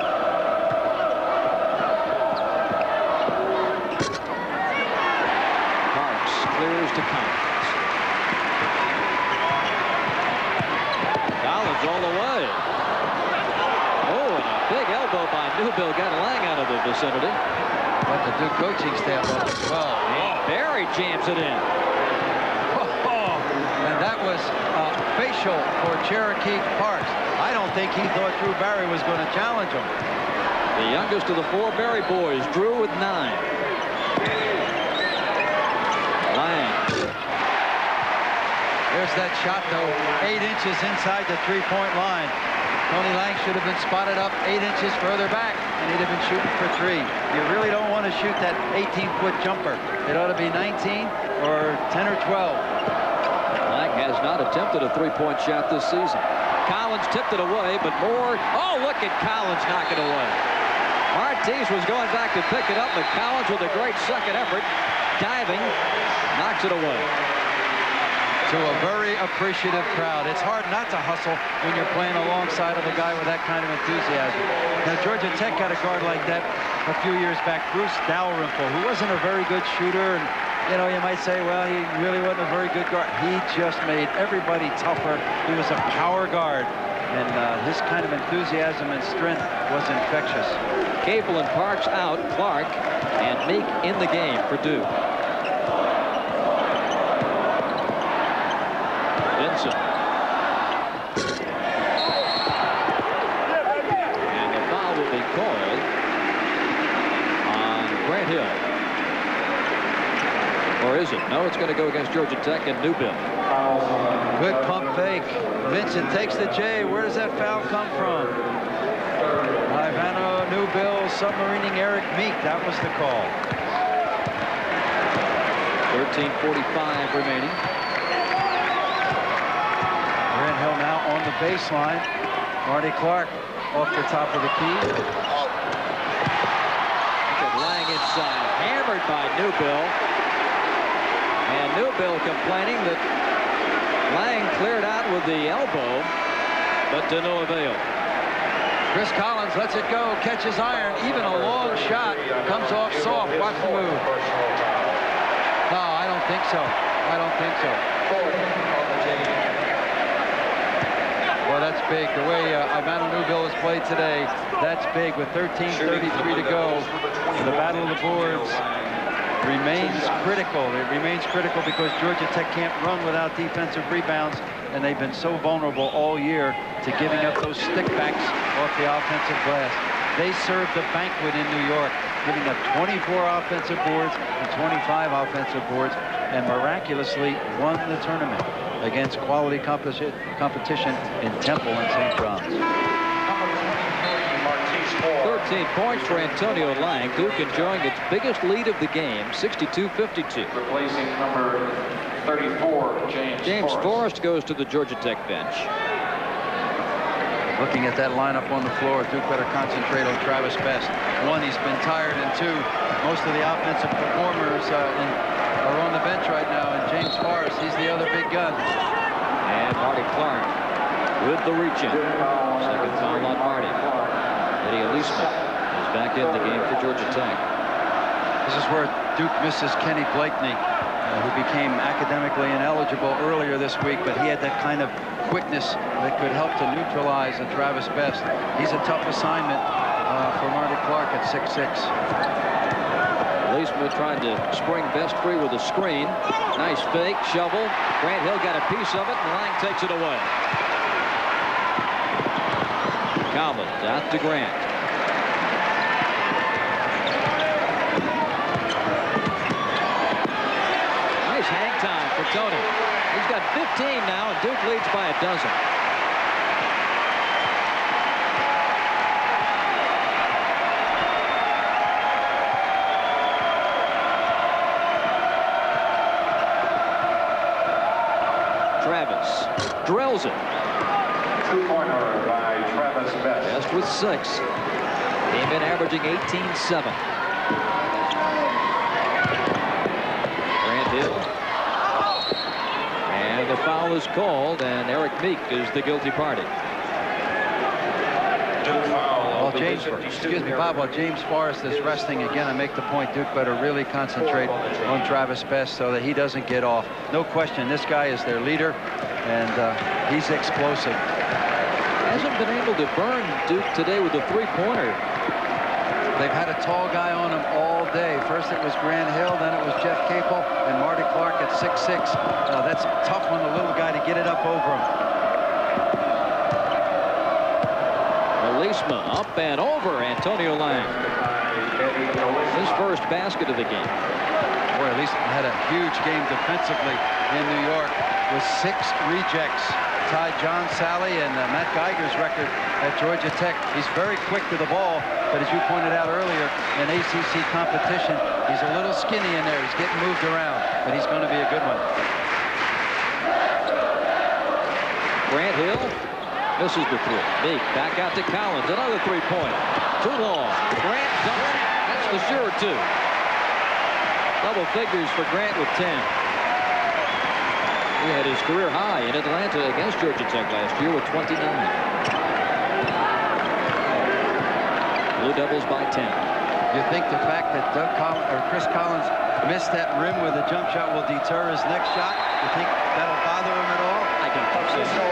Parks clears to Collins. Collins all the way. Oh, and a big elbow by Newbill got Lang out of the vicinity. But the Duke coaching staff up as well. Barry jams it in. And that was facial for Cherokee Parks. I don't think he thought Drew Barry was going to challenge him. The youngest of the 4 Barry boys, Drew with 9. Lang. There's that shot, though, 8 inches inside the 3-point line. Tony Lang should have been spotted up 8 inches further back, and he'd have been shooting for 3. You really don't want to shoot that 18-foot jumper. It ought to be 19 or 10 or 12. Lang has not attempted a 3-point shot this season. Collins tipped it away, but Moore, oh, look at Collins knock it away. Martise was going back to pick it up, but Collins with a great second effort, diving, knocks it away. To a very appreciative crowd. It's hard not to hustle when you're playing alongside of a guy with that kind of enthusiasm. Now, Georgia Tech got a guard like that a few years back, Bruce Dalrymple, who wasn't a very good shooter, and you know, you might say, well, he really wasn't a very good guard. He just made everybody tougher. He was a power guard, and his kind of enthusiasm and strength was infectious. Capel and Parks out, Clark and Meek in the game for Duke. Vincent. And the foul will be called on Grant Hill. Or is it? No, it's going to go against Georgia Tech and Newbill. Good pump fake. Vincent takes the J. Where does that foul come from? Ivano Newbill submarining Eric Meek. That was the call. 13:45 remaining. Grant Hill now on the baseline. Marty Clark off the top of the key. Look at Lang inside. Hammered by Newbill. And Newbill complaining that Lang cleared out with the elbow, but to no avail. Chris Collins lets it go, catches iron. Even a long shot comes off soft. Watch the move. No, I don't think so. I don't think so. Well, that's big. The way Ivano Newbill has played today, that's big. With 13:33 to go, the battle of the boards remains critical. It remains critical because Georgia Tech can't run without defensive rebounds, and they've been so vulnerable all year to giving up those stickbacks off the offensive glass. They served a banquet in New York, giving up 24 offensive boards and 25 offensive boards, and miraculously won the tournament against quality competition in Temple and St. John's. 13 points for Antonio Lang. Duke enjoying its biggest lead of the game, 62-52. Replacing number 34, James Forrest goes to the Georgia Tech bench. Looking at that lineup on the floor, Duke better concentrate on Travis Best. 1, he's been tired, and 2, most of the offensive performers are on the bench right now, and James Forrest, he's the other big gun. And Marty Clark with the reach-in. Second foul on Marty. Eddie Elisman is back in the game for Georgia Tech. This is where Duke misses Kenny Blakeney, who became academically ineligible earlier this week, but he had that kind of quickness that could help to neutralize a Travis Best. He's a tough assignment for Marty Clark at 6'6". Leisman trying to spring Best free with a screen. Nice fake, shovel. Grant Hill got a piece of it, and Lang takes it away. Collins out to Grant. Nice hang time for Tony. He's got 15 now, and Duke leads by a dozen. Travis drills it. Two-pointer by Travis Best. Best with 6. Came in averaging 18-7. Grant Hill. And the foul is called, and Eric Meek is the guilty party. Well, Bob, while James Forrest is resting again, I make the point Duke better really concentrate on Travis Best so that he doesn't get off. No question, this guy is their leader, and he's explosive. Hasn't been able to burn Duke today with a three-pointer. They've had a tall guy on him all day. First it was Grant Hill, then it was Jeff Capel, and Marty Clark at 6'6". That's tough on the little guy to get it up over him. Leisman up and over Antonio Lang. His first basket of the game. Boy, Leisman had a huge game defensively in New York with 6 rejects. Tied John Sally and Matt Geiger's record at Georgia Tech. He's very quick to the ball, but as you pointed out earlier, in ACC competition, he's a little skinny in there. He's getting moved around, but he's going to be a good one. Grant Hill misses the 3. Meek back out to Collins. Another three-pointer. Too long. Grant dunks it. That's the sure 2. Double figures for Grant with 10. He had his career high in Atlanta against Georgia Tech last year with 29. Blue Devils by 10. You think the fact that Chris Collins missed that rim with a jump shot will deter his next shot? You think that'll bother him at all? I don't think so.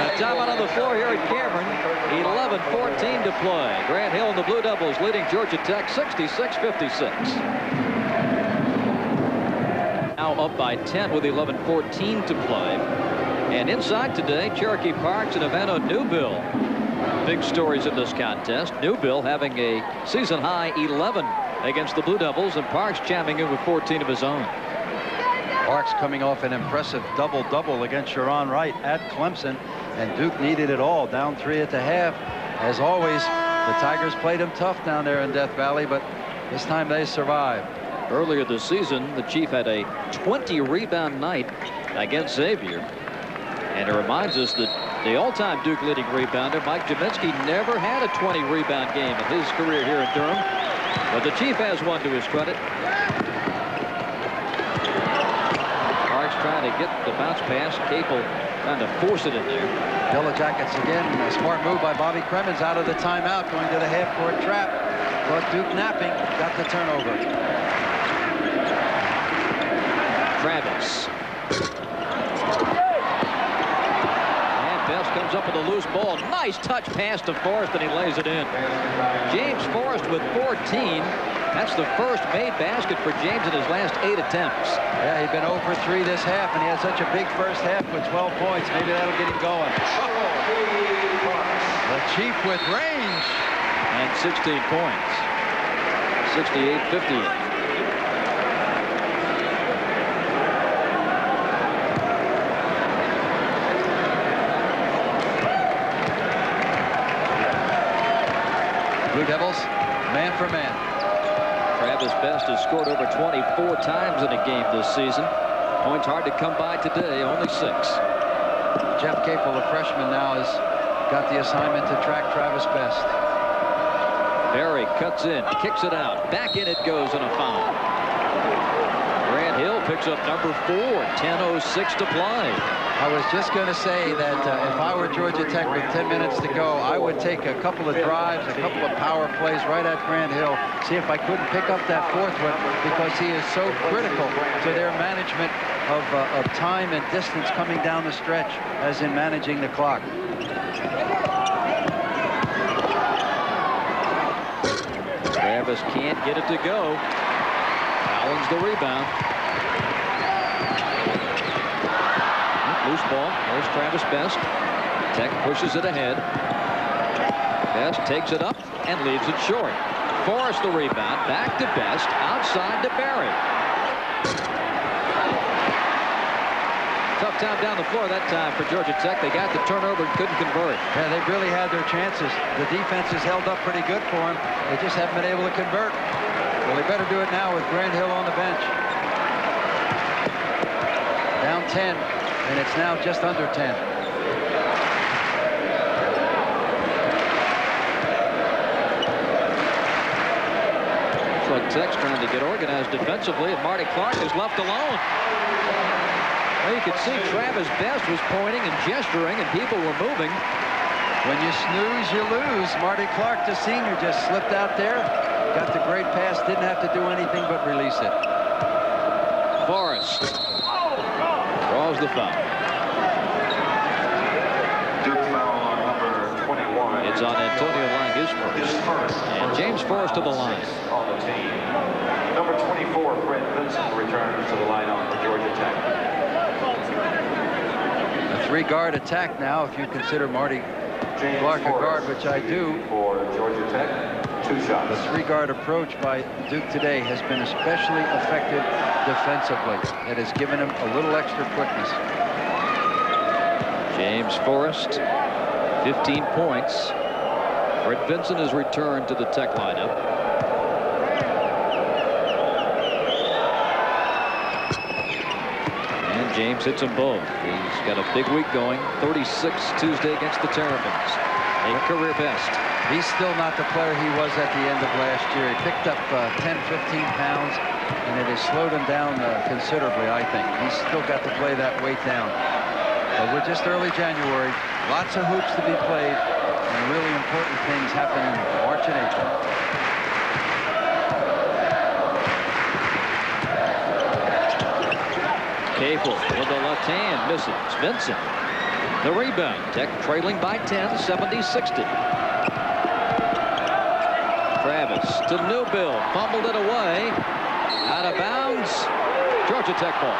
A timeout on the floor here at Cameron. 11:14 to play. Grant Hill and the Blue Devils leading Georgia Tech 66-56. Now up by 10 with 11:14 to play. And inside today, Cherokee Parks and Ivano Newbill. Big stories in this contest. Newbill having a season-high 11 against the Blue Devils, and Parks chiming in with 14 of his own. Parks coming off an impressive double-double against Sharon Wright at Clemson, and Duke needed it all. Down 3 at the half. As always, the Tigers played them tough down there in Death Valley, but this time they survived. Earlier this season, the Chief had a 20-rebound night against Xavier. And it reminds us that the all-time Duke leading rebounder, Mike Jaminski, never had a 20-rebound game in his career here in Durham. But the Chief has one to his credit. Parks trying to get the bounce pass. Capel trying to force it in there. Yellow Jackets again. A smart move by Bobby Cremins out of the timeout, going to the half-court trap. Caught Duke napping. Got the turnover. Travis. And Best comes up with a loose ball. Nice touch pass to Forrest, and he lays it in. James Forrest with 14. That's the first made basket for James in his last 8 attempts. Yeah, he'd been 0 for 3 this half, and he had such a big first half with 12 points. Maybe that'll get him going. The Chief with range. And 16 points. 68-58. Blue Devils, man for man. Travis Best has scored over 24 times in a game this season. Points hard to come by today, only 6. Jeff Capel, the freshman, now has got the assignment to track Travis Best. Barry cuts in, kicks it out. Back in it goes, and a foul. Grant Hill picks up number 4. 10:06 to play. I was just going to say that if I were Georgia Tech with 10 minutes to go, I would take a couple of drives, a couple of power plays right at Grant Hill, see if I couldn't pick up that 4th one, because he is so critical to their management of time and distance coming down the stretch, as in managing the clock. Travis can't get it to go. Allen's the rebound. Loose ball. There's Travis Best. Tech pushes it ahead. Best takes it up and leaves it short. Forrest the rebound. Back to Best. Outside to Barry. Tough time down the floor that time for Georgia Tech. They got the turnover and couldn't convert. Yeah, they really had their chances. The defense has held up pretty good for them. They just haven't been able to convert. Well, they better do it now with Grant Hill on the bench. Down 10, and it's now just under 10. So Tech's trying to get organized defensively, and Marty Clark is left alone. Well, you could see Travis Best was pointing and gesturing, and people were moving. When you snooze, you lose. Marty Clark, the senior, just slipped out there. Got the great pass, didn't have to do anything but release it. Forrest draws the foul. Duke foul on number 21. It's on Antonio Lang, his first. And James Forrest to the line. On the team. Number 24, Brent Vincent, returns to the lineup for Georgia Tech. A 3-guard attack now, if you consider Marty Clark a guard, which I do. For Georgia Tech, 2 shots. The 3-guard approach by Duke today has been especially effective defensively. It has given him a little extra quickness. James Forrest, 15 points. Brent Vincent has returned to the Tech lineup. James hits them both. He's got a big week going. 36 Tuesday against the Terrapins. A career best. He's still not the player he was at the end of last year. He picked up 10, 15 pounds, and it has slowed him down considerably, I think. He's still got to play that weight down. But we're just early January. Lots of hoops to be played, and really important things happen in March and April. Capel with the left hand misses. Vincent. The rebound. Tech trailing by 10, 70-60. Travis to Newbill. Fumbled it away. Out of bounds. Georgia Tech ball.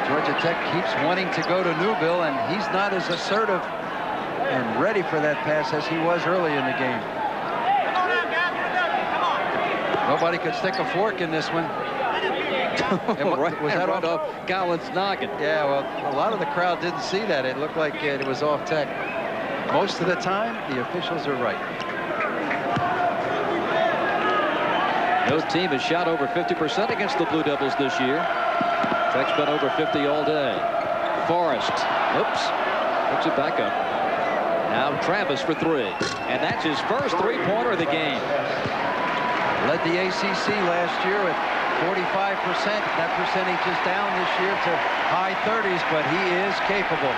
Georgia Tech keeps wanting to go to Newbill, and he's not as assertive and ready for that pass as he was early in the game. Nobody could stick a fork in this one. Was that off Collins' noggin? Yeah, well, a lot of the crowd didn't see that. It looked like it was off Tech. Most of the time, the officials are right. No team has shot over 50% against the Blue Devils this year. Tech's been over 50 all day. Forrest. Oops. Puts it back up. Now Travis for 3. And that's his first 3-pointer of the game. Led the ACC last year at 45%. That percentage is down this year to high 30s, but he is capable.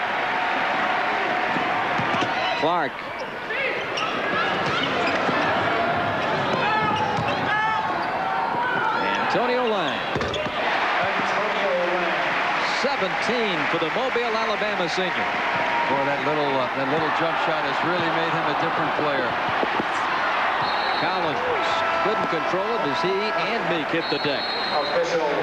Clark. Antonio Lang. 17 for the Mobile, Alabama senior. Boy, that little jump shot has really made him a different player. Collins couldn't control it as he and Meek hit the deck.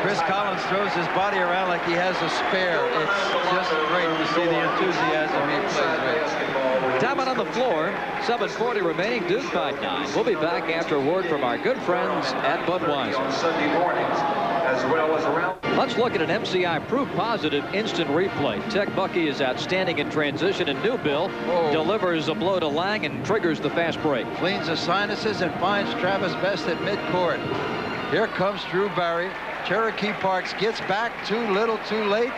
Chris Collins throws his body around like he has a spare. It's just great to see the enthusiasm he plays with. Time out on the floor. 7:40 remaining. Duke by 9. We'll be back after a word from our good friends at Budweiser. On Sunday mornings, as well as around. Let's look at an MCI proof positive instant replay. Tech Bucky is outstanding in transition, and Newbill delivers a blow to Lang and triggers the fast break. Cleans the sinuses and finds Travis Best at midcourt. Here comes Drew Barry. Cherokee Parks gets back too little too late.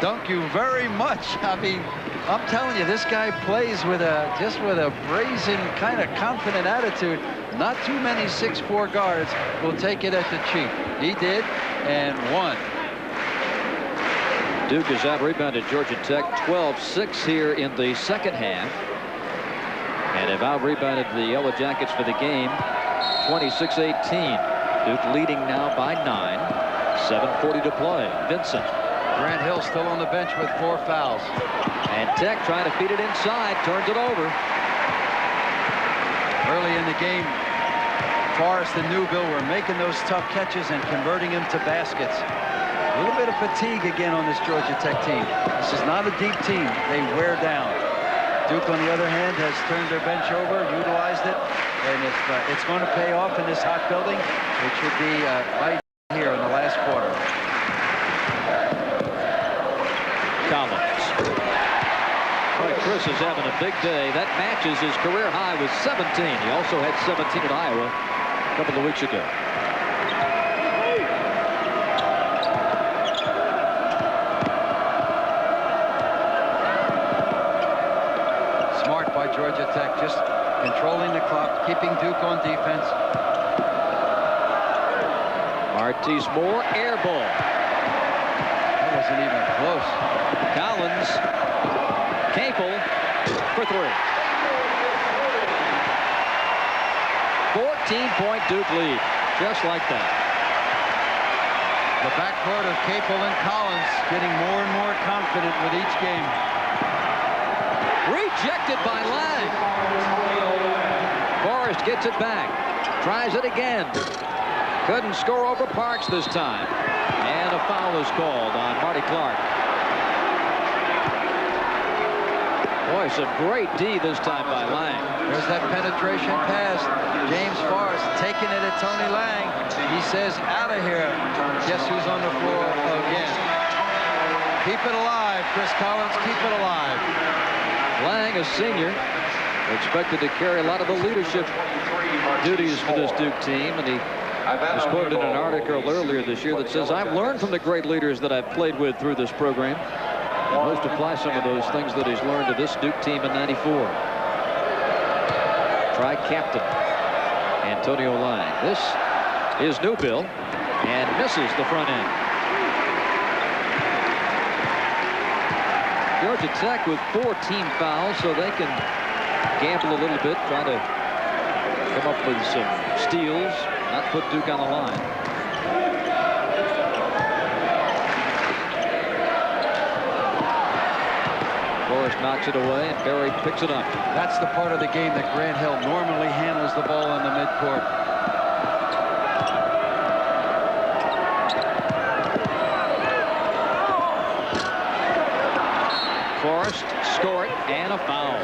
Thank you very much. I mean, I'm telling you, this guy plays with just with a brazen kind of confident attitude. Not too many 6'4" guards will take it at the cheap. He did, and won. Duke has out-rebounded Georgia Tech 12-6 here in the second half. And have out-rebounded the Yellow Jackets for the game 26-18. Duke leading now by 9. 7:40 to play. Vincent. Grant Hill still on the bench with 4 fouls. And Tech trying to feed it inside. Turns it over. Early in the game, Forrest and Newbill were making those tough catches and converting them to baskets. A little bit of fatigue again on this Georgia Tech team. This is not a deep team. They wear down. Duke, on the other hand, has turned their bench over, utilized it, and if it's going to pay off in this hot building, it should be right here in the last quarter. Collins. Boy, Chris is having a big day. That matches his career high with 17. He also had 17 at Iowa a couple of weeks ago. Georgia Tech just controlling the clock, keeping Duke on defense. Artis Moore, air ball. That wasn't even close. Collins, Capel for 3. 14-point Duke lead, just like that. The backcourt of Capel and Collins getting more and more confident with each game. Rejected by Lang. Forrest gets it back. Tries it again. Couldn't score over Parks this time. And a foul is called on Marty Clark. Boy, some great D this time by Lang. There's that penetration pass. James Forrest taking it at Tony Lang. He says, out of here. Guess who's on the floor again? Keep it alive, Chris Collins. Keep it alive. Lang, a senior, expected to carry a lot of the leadership duties for this Duke team, and he was quoted in an article earlier this year that says, I've learned from the great leaders that I've played with through this program. He hopes to apply some of those things that he's learned to this Duke team in '94. Tri-captain Antonio Lang. This is Newbill, and misses the front end. Georgia Tech with 4 team fouls, so they can gamble a little bit, try to come up with some steals, not put Duke on the line. Forrest knocks it away, and Barry picks it up. That's the part of the game that Grant Hill normally handles the ball in the midcourt. Forrest, score it, and a foul.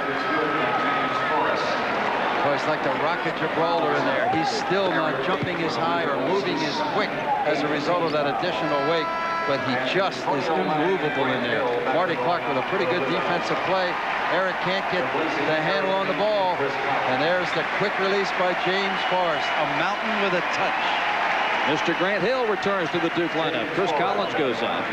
Boy, it's like the Rocket Gibraltar in there. He's still not jumping as high or moving as quick as a result of that additional weight, but he just is immovable in there. Marty Clark with a pretty good defensive play. Eric can't get the handle on the ball, and there's the quick release by James Forrest. A mountain with a touch. Mr. Grant Hill returns to the Duke lineup. Chris Collins goes out.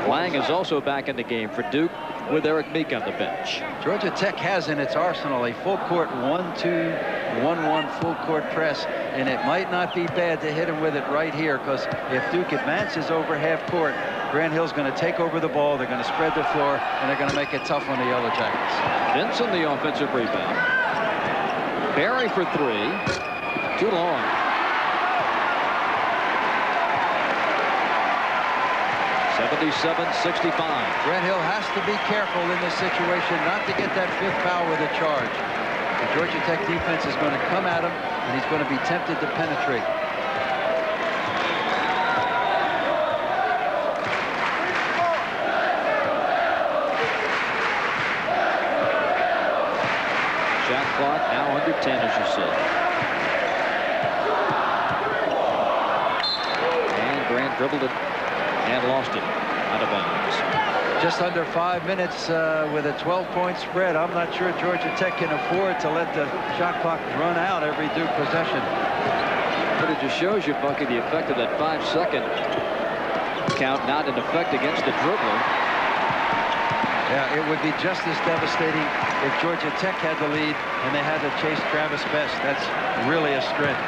Lang is also back in the game for Duke with Eric Meek on the bench. Georgia Tech has in its arsenal a full court 1-2, 1-1 full court press, and it might not be bad to hit him with it right here, because if Duke advances over half court, Grant Hill's going to take over the ball, they're going to spread the floor, and they're going to make it tough on the Yellow Jackets. Vinson the offensive rebound. Barry for 3. Too long. (77-65). Grant Hill has to be careful in this situation not to get that 5th foul with a charge. The Georgia Tech defense is going to come at him, and he's going to be tempted to penetrate. Shot clock now under 10, as you said. And Grant dribbled it and lost it out of bounds. Just under 5 minutes with a 12-point spread. I'm not sure Georgia Tech can afford to let the shot clock run out every Duke possession. But it just shows you, Bucky, the effect of that 5-second count not in effect against the dribbler. Yeah, it would be just as devastating if Georgia Tech had the lead and they had to chase Travis Best. That's really a strength.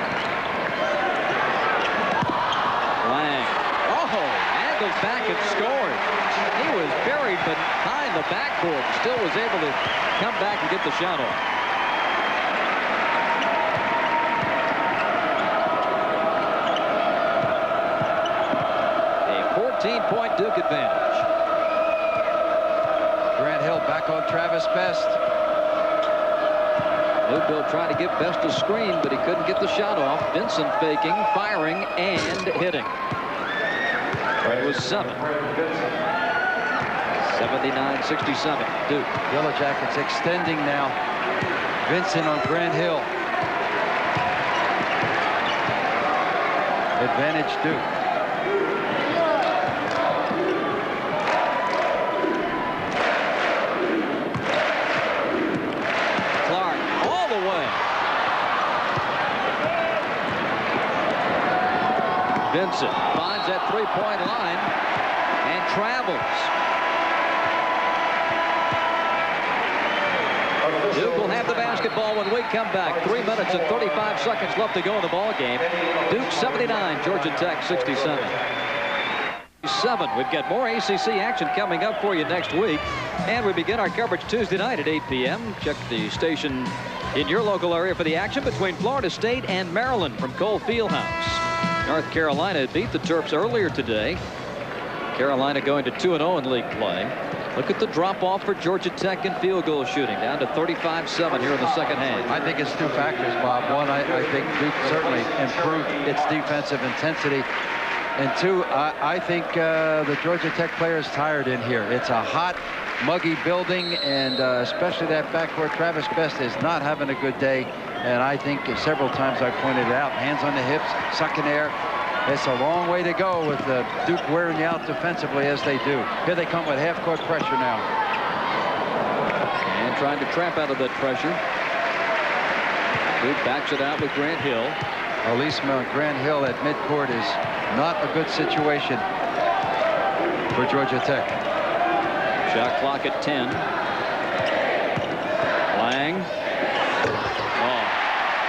Lang. Oh, angled back and scored. He was buried behind the backboard. Still was able to come back and get the shot off. A 14-point Duke advantage. Grant Hill back on Travis Best. Louisville trying to give Best a screen, but he couldn't get the shot off. Vincent faking, firing, and hitting. It was 7. 79-67, Duke. Yellow Jackets extending now. Vincent on Grant Hill. Advantage Duke. Clark all the way. Vincent finds that three-point line and travels. Duke will have the basketball when we come back. 3 minutes and 35 seconds left to go in the ball game. Duke 79, Georgia Tech 67. We've got more ACC action coming up for you next week. And we begin our coverage Tuesday night at 8 p.m. Check the station in your local area for the action between Florida State and Maryland from Cole Fieldhouse. North Carolina beat the Terps earlier today. Carolina going to 2-0 in league play. Look at the drop-off for Georgia Tech in field goal shooting, down to 35-7 here in the second half. I think it's two factors, Bob. One, I think Duke certainly improved its defensive intensity. And two, I think the Georgia Tech players tired in here. It's a hot, muggy building, and especially that backcourt. Travis Best is not having a good day. And I think several times I pointed it out, hands on the hips, sucking air. It's a long way to go with Duke wearing you out defensively as they do. Here they come with half-court pressure now. And trying to trap out of that pressure. Duke backs it out with Grant Hill. Alisma Grant Hill at midcourt is not a good situation for Georgia Tech. Shot clock at 10. Lang.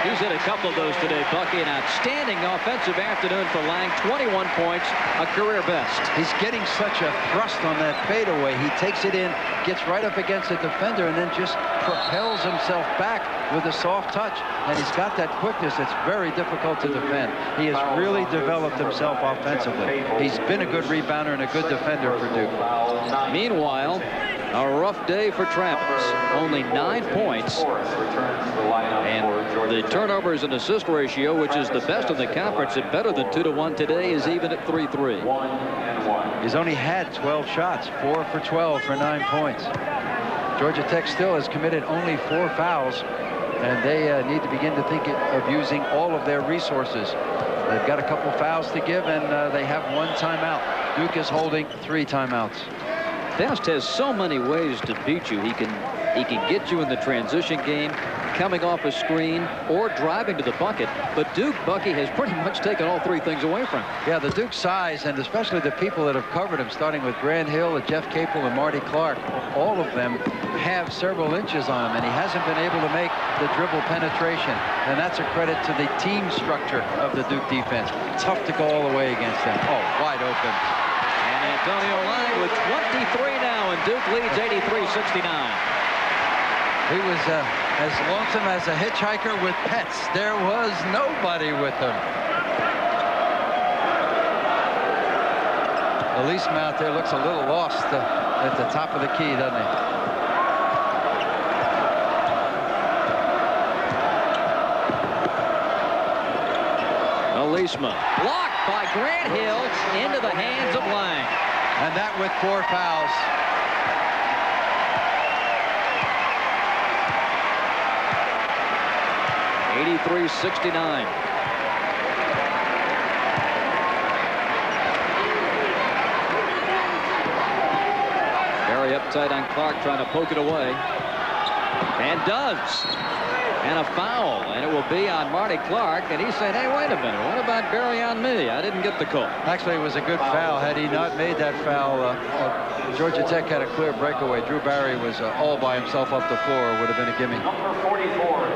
He's hit a couple of those today, Bucky. An outstanding offensive afternoon for Lang. 21 points, a career best. He's getting such a thrust on that fadeaway. He takes it in, gets right up against the defender, and then just propels himself back with a soft touch. And he's got that quickness that's very difficult to defend. He has really developed himself offensively. He's been a good rebounder and a good defender for Duke. Meanwhile, a rough day for Travis. Only 9 points. And the turnovers and assist ratio, which is the best in the conference and better than 2-to-1 today, is even at 3-3. He's only had 12 shots, 4 for 12 for 9 points. Georgia Tech still has committed only 4 fouls, and they need to begin to think of using all of their resources. They've got a couple fouls to give, and they have 1 timeout. Duke is holding 3 timeouts. Best has so many ways to beat you. He can get you in the transition game, coming off a screen, or driving to the bucket. But Duke, Bucky, has pretty much taken all 3 things away from him. Yeah, the Duke size, and especially the people that have covered him, starting with Grant Hill, Jeff Capel, and Marty Clark, all of them have several inches on him, and he hasn't been able to make the dribble penetration. And that's a credit to the team structure of the Duke defense. Tough to go all the way against them. Oh, wide open. Antonio Lang with 23 now, and Duke leads 83-69. He was as lonesome as a hitchhiker with pets. There was nobody with him. Alisma out there looks a little lost at the top of the key, doesn't he? Alisma blocked by Grant Hill into the hands of Lang. And that with 4 fouls. (83-69). Very uptight on Clark, trying to poke it away. And does. And a foul, and it will be on Marty Clark. And he's saying, hey, wait a minute, what about Barry on me? I didn't get the call. Actually, it was a good foul. Had he not made that foul, Georgia Tech had a clear breakaway. Drew Barry was all by himself up the floor. Would have been a gimme. Number 44,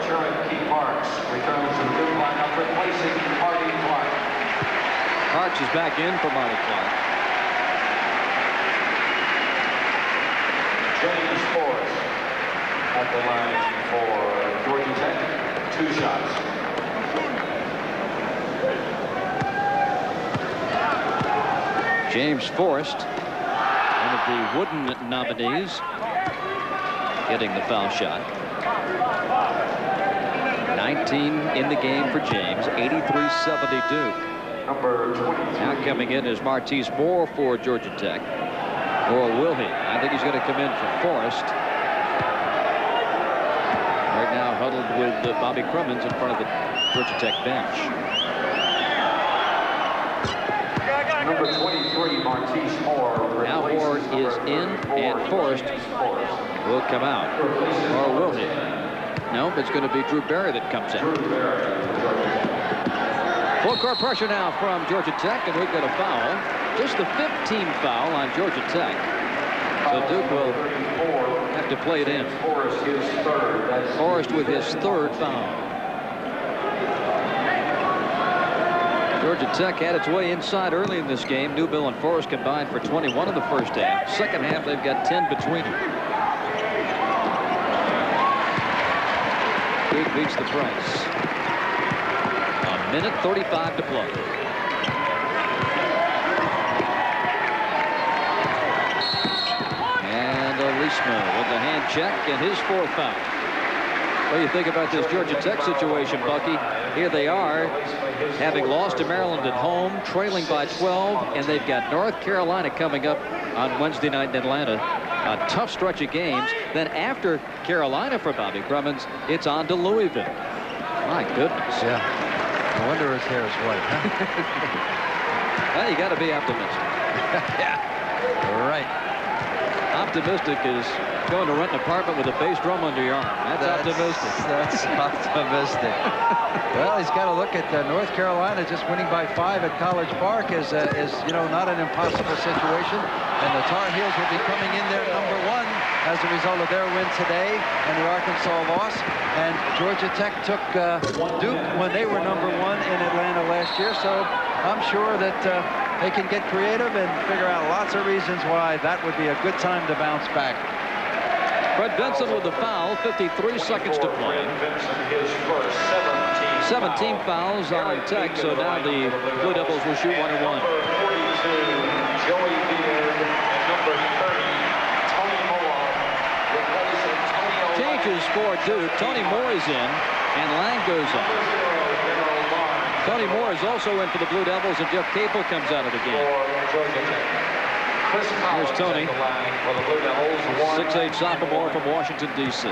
Cherokee Parks, returns to the Duke lineup, replacing Marty Clark. Parks is back in for Marty Clark. James Forrest at the line for Georgia Tech. 2 shots. James Forrest, one of the Wooden nominees, getting the foul shot. 19 in the game for James, 83-70 Duke. Number 23. Now coming in is Martise Moore for Georgia Tech. Or will he? I think he's going to come in for Forrest. Right now huddled with Bobby Crummins in front of the Georgia Tech bench. Number 23, Martise Moore. Now Moore is in, and Forrest will come out. Or will he? No, it's going to be Drew Barry that comes in. Full court pressure now from Georgia Tech, and we've got a foul. Just the 15th foul on Georgia Tech. So Duke will have to play it in. Forrest with his 3rd foul. Georgia Tech had its way inside early in this game. Newbill and Forrest combined for 21 in the first half. Second half, they've got 10 between them. Duke beats the price. A minute 35 to play. And Leisman with the hand check and his 4th foul. What do you think about this Georgia Tech situation, Bucky? Here they are, having lost to Maryland at home, trailing by 12, and they've got North Carolina coming up on Wednesday night in Atlanta. A tough stretch of games. Then after Carolina for Bobby Crummins, it's on to Louisville. My goodness. Yeah. I wonder his hair is white, huh? Well, you got to be optimistic. Yeah. Right. Optimistic is going to rent an apartment with a bass drum under your arm. That's optimistic. That's optimistic. Well, he's got to look at North Carolina just winning by 5 at College Park is you know, not an impossible situation. And the Tar Heels will be coming in there #1 as a result of their win today and the Arkansas loss. And Georgia Tech took Duke when they were #1 in Atlanta last year. So I'm sure that they can get creative and figure out lots of reasons why that would be a good time to bounce back. Fred Benson with the foul, 53 seconds to play. 17 fouls on Tech, so now the Blue Devils will shoot 1 and 1. Number 42, Joey Beard, and number 30, Tony Moore, replacing Tony O'Leary. Changes for Duke. Tony Moore is in, and Lang goes up. Tony Moore is also in for the Blue Devils, and Jeff Capel comes out of the game. Here's Tony, 6'8" sophomore from Washington, D.C.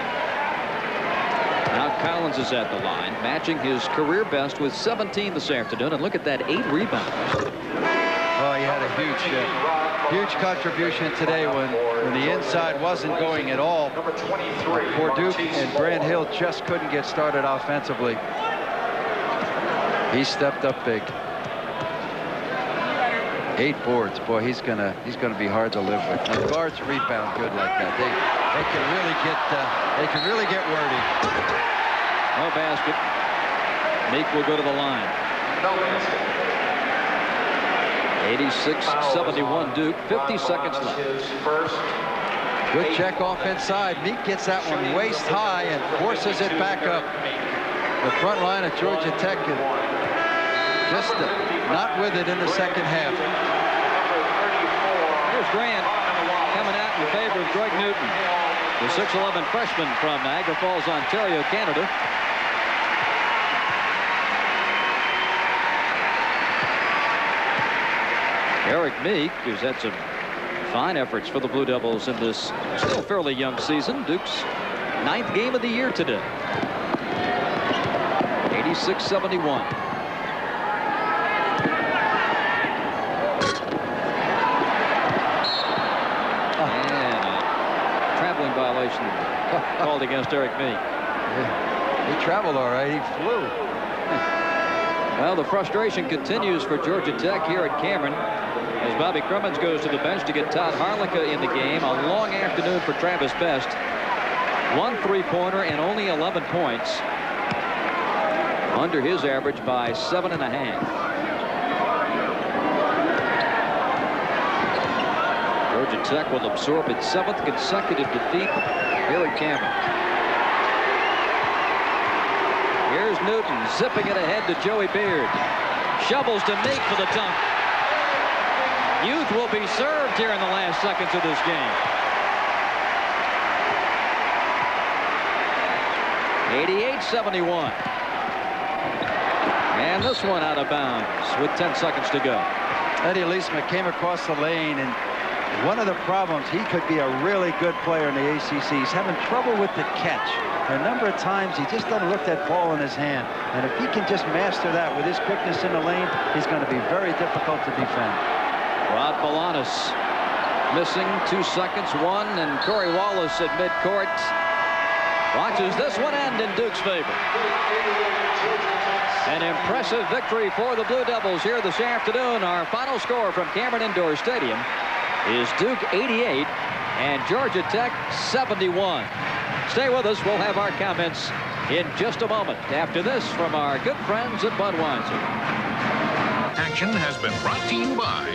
Now Collins is at the line, matching his career best with 17 this afternoon. And look at that, 8 rebounds. Oh, he had a huge contribution today when the inside wasn't going at all for Duke, and Grant Hill just couldn't get started offensively. He stepped up big. 8 boards. Boy, he's gonna be hard to live with. And guards rebound good like that. They can really get wordy. No basket. Meek will go to the line. 86-71 Duke. 50 seconds left. Good check off inside. Meek gets that one waist high and forces it back up. The front line of Georgia Tech is just not with it in the second half. Here's Grant coming out in favor of Greg Newton, the 6'11" freshman from Niagara Falls, Ontario, Canada. Eric Meek, who's had some fine efforts for the Blue Devils in this still fairly young season. Duke's 9th game of the year today. 86-71. Oh. And a traveling violation called against Eric Meek. He traveled all right. He flew. Well, the frustration continues for Georgia Tech here at Cameron as Bobby Crummins goes to the bench to get Todd Harlica in the game. A long afternoon for Travis Best. 1 3-pointer and only 11 points. Under his average by 7.5. Georgia Tech will absorb its 7th consecutive defeat here at Cameron. Here's Newton zipping it ahead to Joey Beard. Shovels to Meek for the dunk. Youth will be served here in the last seconds of this game. 88-71. And this one out of bounds with 10 seconds to go. Eddie Leesma came across the lane, and one of the problems, he could be a really good player in the ACC. He's having trouble with the catch. A number of times he just doesn't look that ball in his hand. And if he can just master that with his quickness in the lane, he's going to be very difficult to defend. Rod Balanis missing 2 seconds. 1, and Corey Wallace at midcourt watches this one end in Duke's favor. An impressive victory for the Blue Devils here this afternoon. Our final score from Cameron Indoor Stadium is Duke 88 and Georgia Tech 71. Stay with us. We'll have our comments in just a moment after this from our good friends at Budweiser. Action has been brought to you by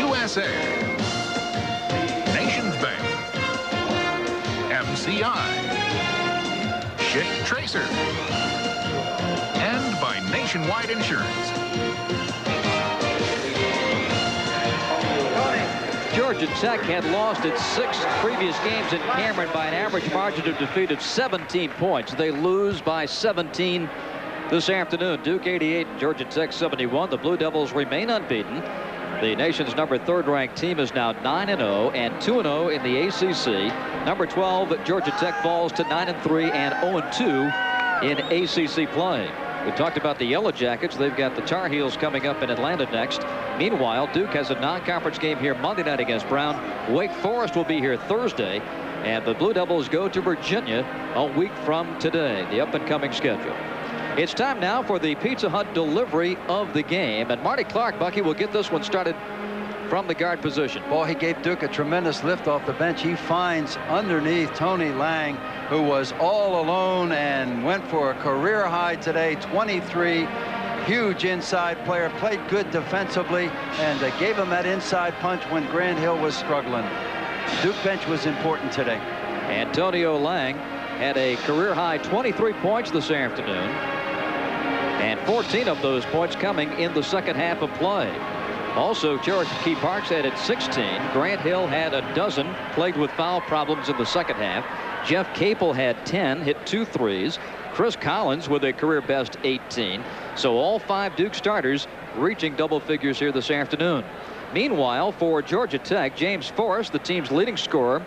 US Air, Nations Bank, MCI, Schick Tracer, and by Nationwide Insurance. Georgia Tech had lost its 6 previous games in Cameron by an average margin of defeat of 17 points. They lose by 17 this afternoon. Duke 88, Georgia Tech 71. The Blue Devils remain unbeaten. The nation's number 3rd ranked team is now 9-0 and 2-0 in the ACC. Number 12, Georgia Tech falls to 9-3 and 0-2 in ACC play. We talked about the Yellow Jackets. They've got the Tar Heels coming up in Atlanta next. Meanwhile, Duke has a non-conference game here Monday night against Brown. Wake Forest will be here Thursday. And the Blue Devils go to Virginia a week from today, the up-and-coming schedule. It's time now for the Pizza Hut delivery of the game. And Marty Clark, Bucky, will get this one started from the guard position. Well, he gave Duke a tremendous lift off the bench. He finds underneath Tony Lang, who was all alone and went for a career high today, 23. Huge inside player, played good defensively, and gave him that inside punch when Grant Hill was struggling. Duke bench was important today. Antonio Lang had a career high 23 points this afternoon, and 14 of those points coming in the second half of play. Also, Cherokee Parks had at 16. Grant Hill had a dozen, plagued with foul problems in the second half. Jeff Capel had 10, hit 2 threes. Chris Collins with a career best 18. So all 5 Duke starters reaching double figures here this afternoon. Meanwhile, for Georgia Tech, James Forrest, the team's leading scorer,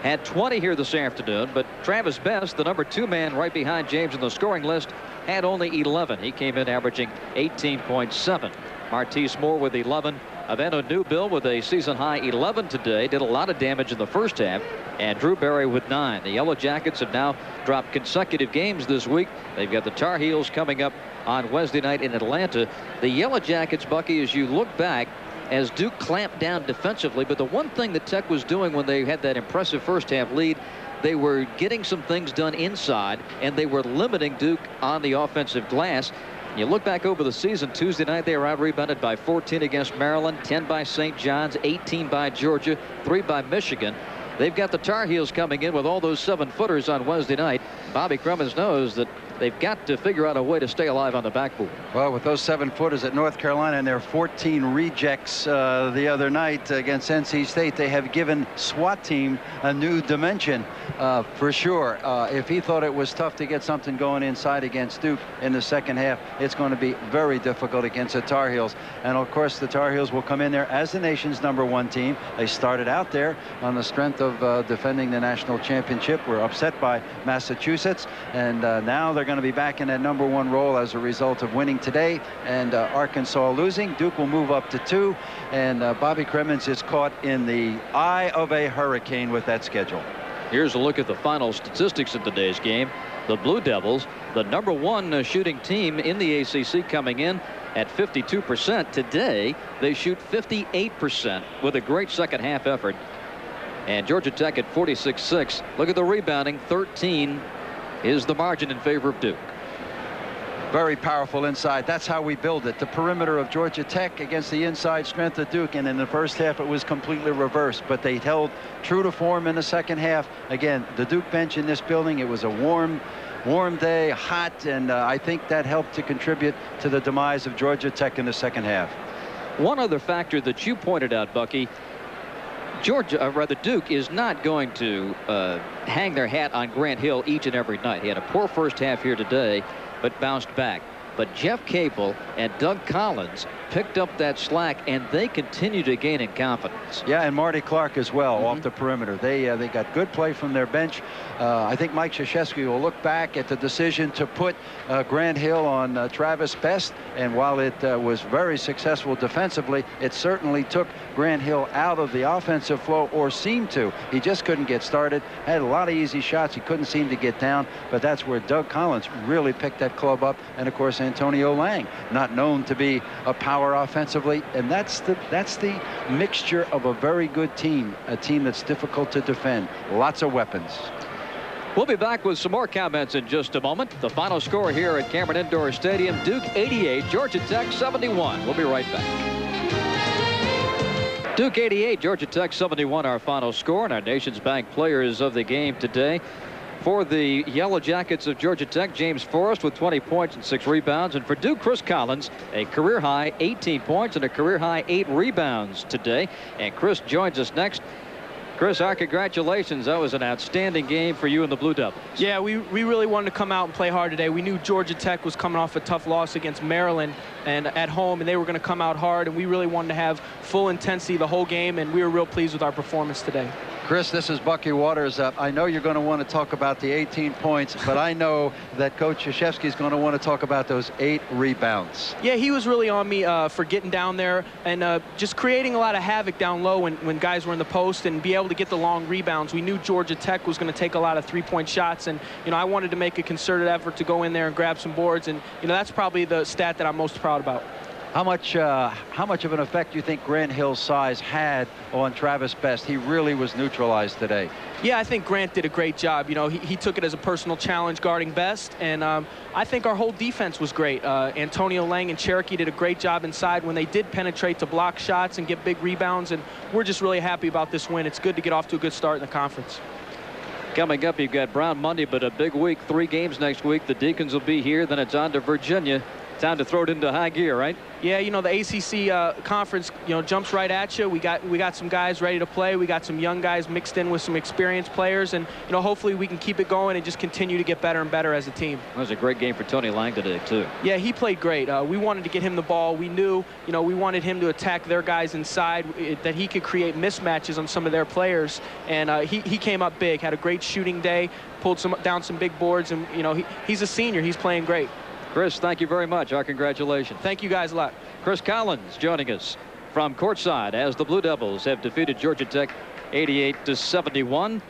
had 20 here this afternoon, but Travis Best, the number 2 man right behind James in the scoring list, had only 11. He came in averaging 18.7. Martise Moore with 11. Avento Newbill with a season-high 11 today. Did a lot of damage in the first half. And Drew Berry with 9. The Yellow Jackets have now dropped consecutive games this week. They've got the Tar Heels coming up on Wednesday night in Atlanta. The Yellow Jackets, Bucky, as you look back, as Duke clamped down defensively, but the one thing that Tech was doing when they had that impressive first half lead, they were getting some things done inside, and they were limiting Duke on the offensive glass. You look back over the season, Tuesday night they were out-rebounded by 14 against Maryland, 10 by St. John's, 18 by Georgia, 3 by Michigan. They've got the Tar Heels coming in with all those 7-footers on Wednesday night. Bobby Crummins knows that they've got to figure out a way to stay alive on the backboard. Well, with those 7-footers at North Carolina and their 14 rejects the other night against NC State, they have given SWAT team a new dimension for sure. If he thought it was tough to get something going inside against Duke in the second half, it's going to be very difficult against the Tar Heels. And of course, the Tar Heels will come in there as the nation's #1 team. They started out there on the strength of defending the national championship. Were upset by Massachusetts, and now they're going to be back in that #1 role as a result of winning today and Arkansas losing. Duke will move up to 2, and Bobby Crummins is caught in the eye of a hurricane with that schedule. Here's a look at the final statistics of today's game. The Blue Devils, the #1 shooting team in the ACC, coming in at 52%. Today, they shoot 58% with a great second half effort. And Georgia Tech at 46-6. Look at the rebounding. 13 is the margin in favor of Duke. Very powerful inside. That's how we build it. The perimeter of Georgia Tech against the inside strength of Duke. And in the first half, it was completely reversed. But they held true to form in the second half. Again, the Duke bench in this building, it was a warm day, hot, and I think that helped to contribute to the demise of Georgia Tech in the second half. One other factor that you pointed out, Bucky, Duke is not going to hang their hat on Grant Hill each and every night. He had a poor first half here today, but bounced back. But Jeff Capel and Doug Collins picked up that slack, and they continue to gain in confidence. Yeah, and Marty Clark as well off the perimeter. They got good play from their bench. I think Mike Krzyzewski will look back at the decision to put Grant Hill on Travis Best, and while it was very successful defensively, it certainly took Grant Hill out of the offensive flow, or seemed to. He just couldn't get started. Had a lot of easy shots. He couldn't seem to get down, but that's where Doug Collins really picked that club up. And of course, Antonio Lang, not known to be a power offensively, and that's the mixture of a very good team, a team that's difficult to defend. Lots of weapons. We'll be back with some more comments in just a moment. The final score here at Cameron Indoor Stadium: Duke 88, Georgia Tech 71. We'll be right back. Duke 88, Georgia Tech 71, our final score, and our Nations Bank players of the game today. For the Yellow Jackets of Georgia Tech, James Forrest with 20 points and 6 rebounds. And for Duke, Chris Collins, a career-high 18 points and a career-high 8 rebounds today. And Chris joins us next. Chris, our congratulations. That was an outstanding game for you and the Blue Devils. Yeah, we really wanted to come out and play hard today. We knew Georgia Tech was coming off a tough loss against Maryland and at home, and they were going to come out hard, and we really wanted to have full intensity the whole game, and we were real pleased with our performance today. Chris, this is Bucky Waters. I know you're going to want to talk about the 18 points, but I know that Coach Krzyzewski is going to want to talk about those 8 rebounds. Yeah, he was really on me for getting down there and just creating a lot of havoc down low when guys were in the post, and be able to get the long rebounds. We knew Georgia Tech was going to take a lot of three-point shots, and I wanted to make a concerted effort to go in there and grab some boards, and that's probably the stat that I'm most proud about. How much of an effect do you think Grant Hill's size had on Travis Best? He really was neutralized today. Yeah, I think Grant did a great job. He took it as a personal challenge guarding Best, and I think our whole defense was great. Antonio Lang and Cherokee did a great job inside when they did penetrate to block shots and get big rebounds, and we're just really happy about this win. It's good to get off to a good start in the conference. Coming up, you've got Brown Monday, but a big week, 3 games next week. The Deacons will be here, then it's on to Virginia. Time to throw it into high gear, right? Yeah, the ACC conference, jumps right at you. We got some guys ready to play. We got some young guys mixed in with some experienced players, and hopefully we can keep it going and just continue to get better and better as a team. That was a great game for Tony Lang today, too. Yeah, he played great. We wanted to get him the ball. We knew, we wanted him to attack their guys inside, that he could create mismatches on some of their players, and he came up big, had a great shooting day, pulled down some big boards, and he's a senior. He's playing great. Chris, thank you very much. Our congratulations. Thank you guys a lot. Chris Collins joining us from courtside as the Blue Devils have defeated Georgia Tech 88-71.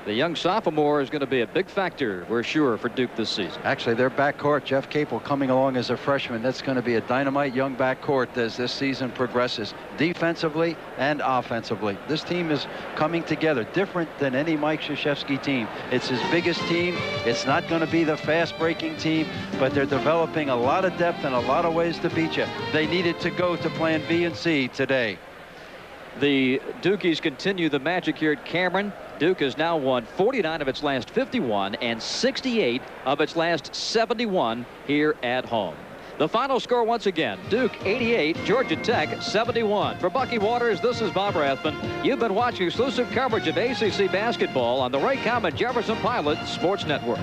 The young sophomore is going to be a big factor, we're sure, for Duke this season. Actually, their backcourt, Jeff Capel coming along as a freshman, that's going to be a dynamite young backcourt as this season progresses, defensively and offensively. This team is coming together, different than any Mike Krzyzewski team. It's his biggest team. It's not going to be the fast-breaking team, but they're developing a lot of depth and a lot of ways to beat you. They needed to go to plan B and C today. The Dukies continue the magic here at Cameron. Duke has now won 49 of its last 51 and 68 of its last 71 here at home. The final score once again, Duke 88, Georgia Tech 71. For Bucky Waters, this is Bob Rathman. You've been watching exclusive coverage of ACC basketball on the Ray Common Jefferson Pilot Sports Network.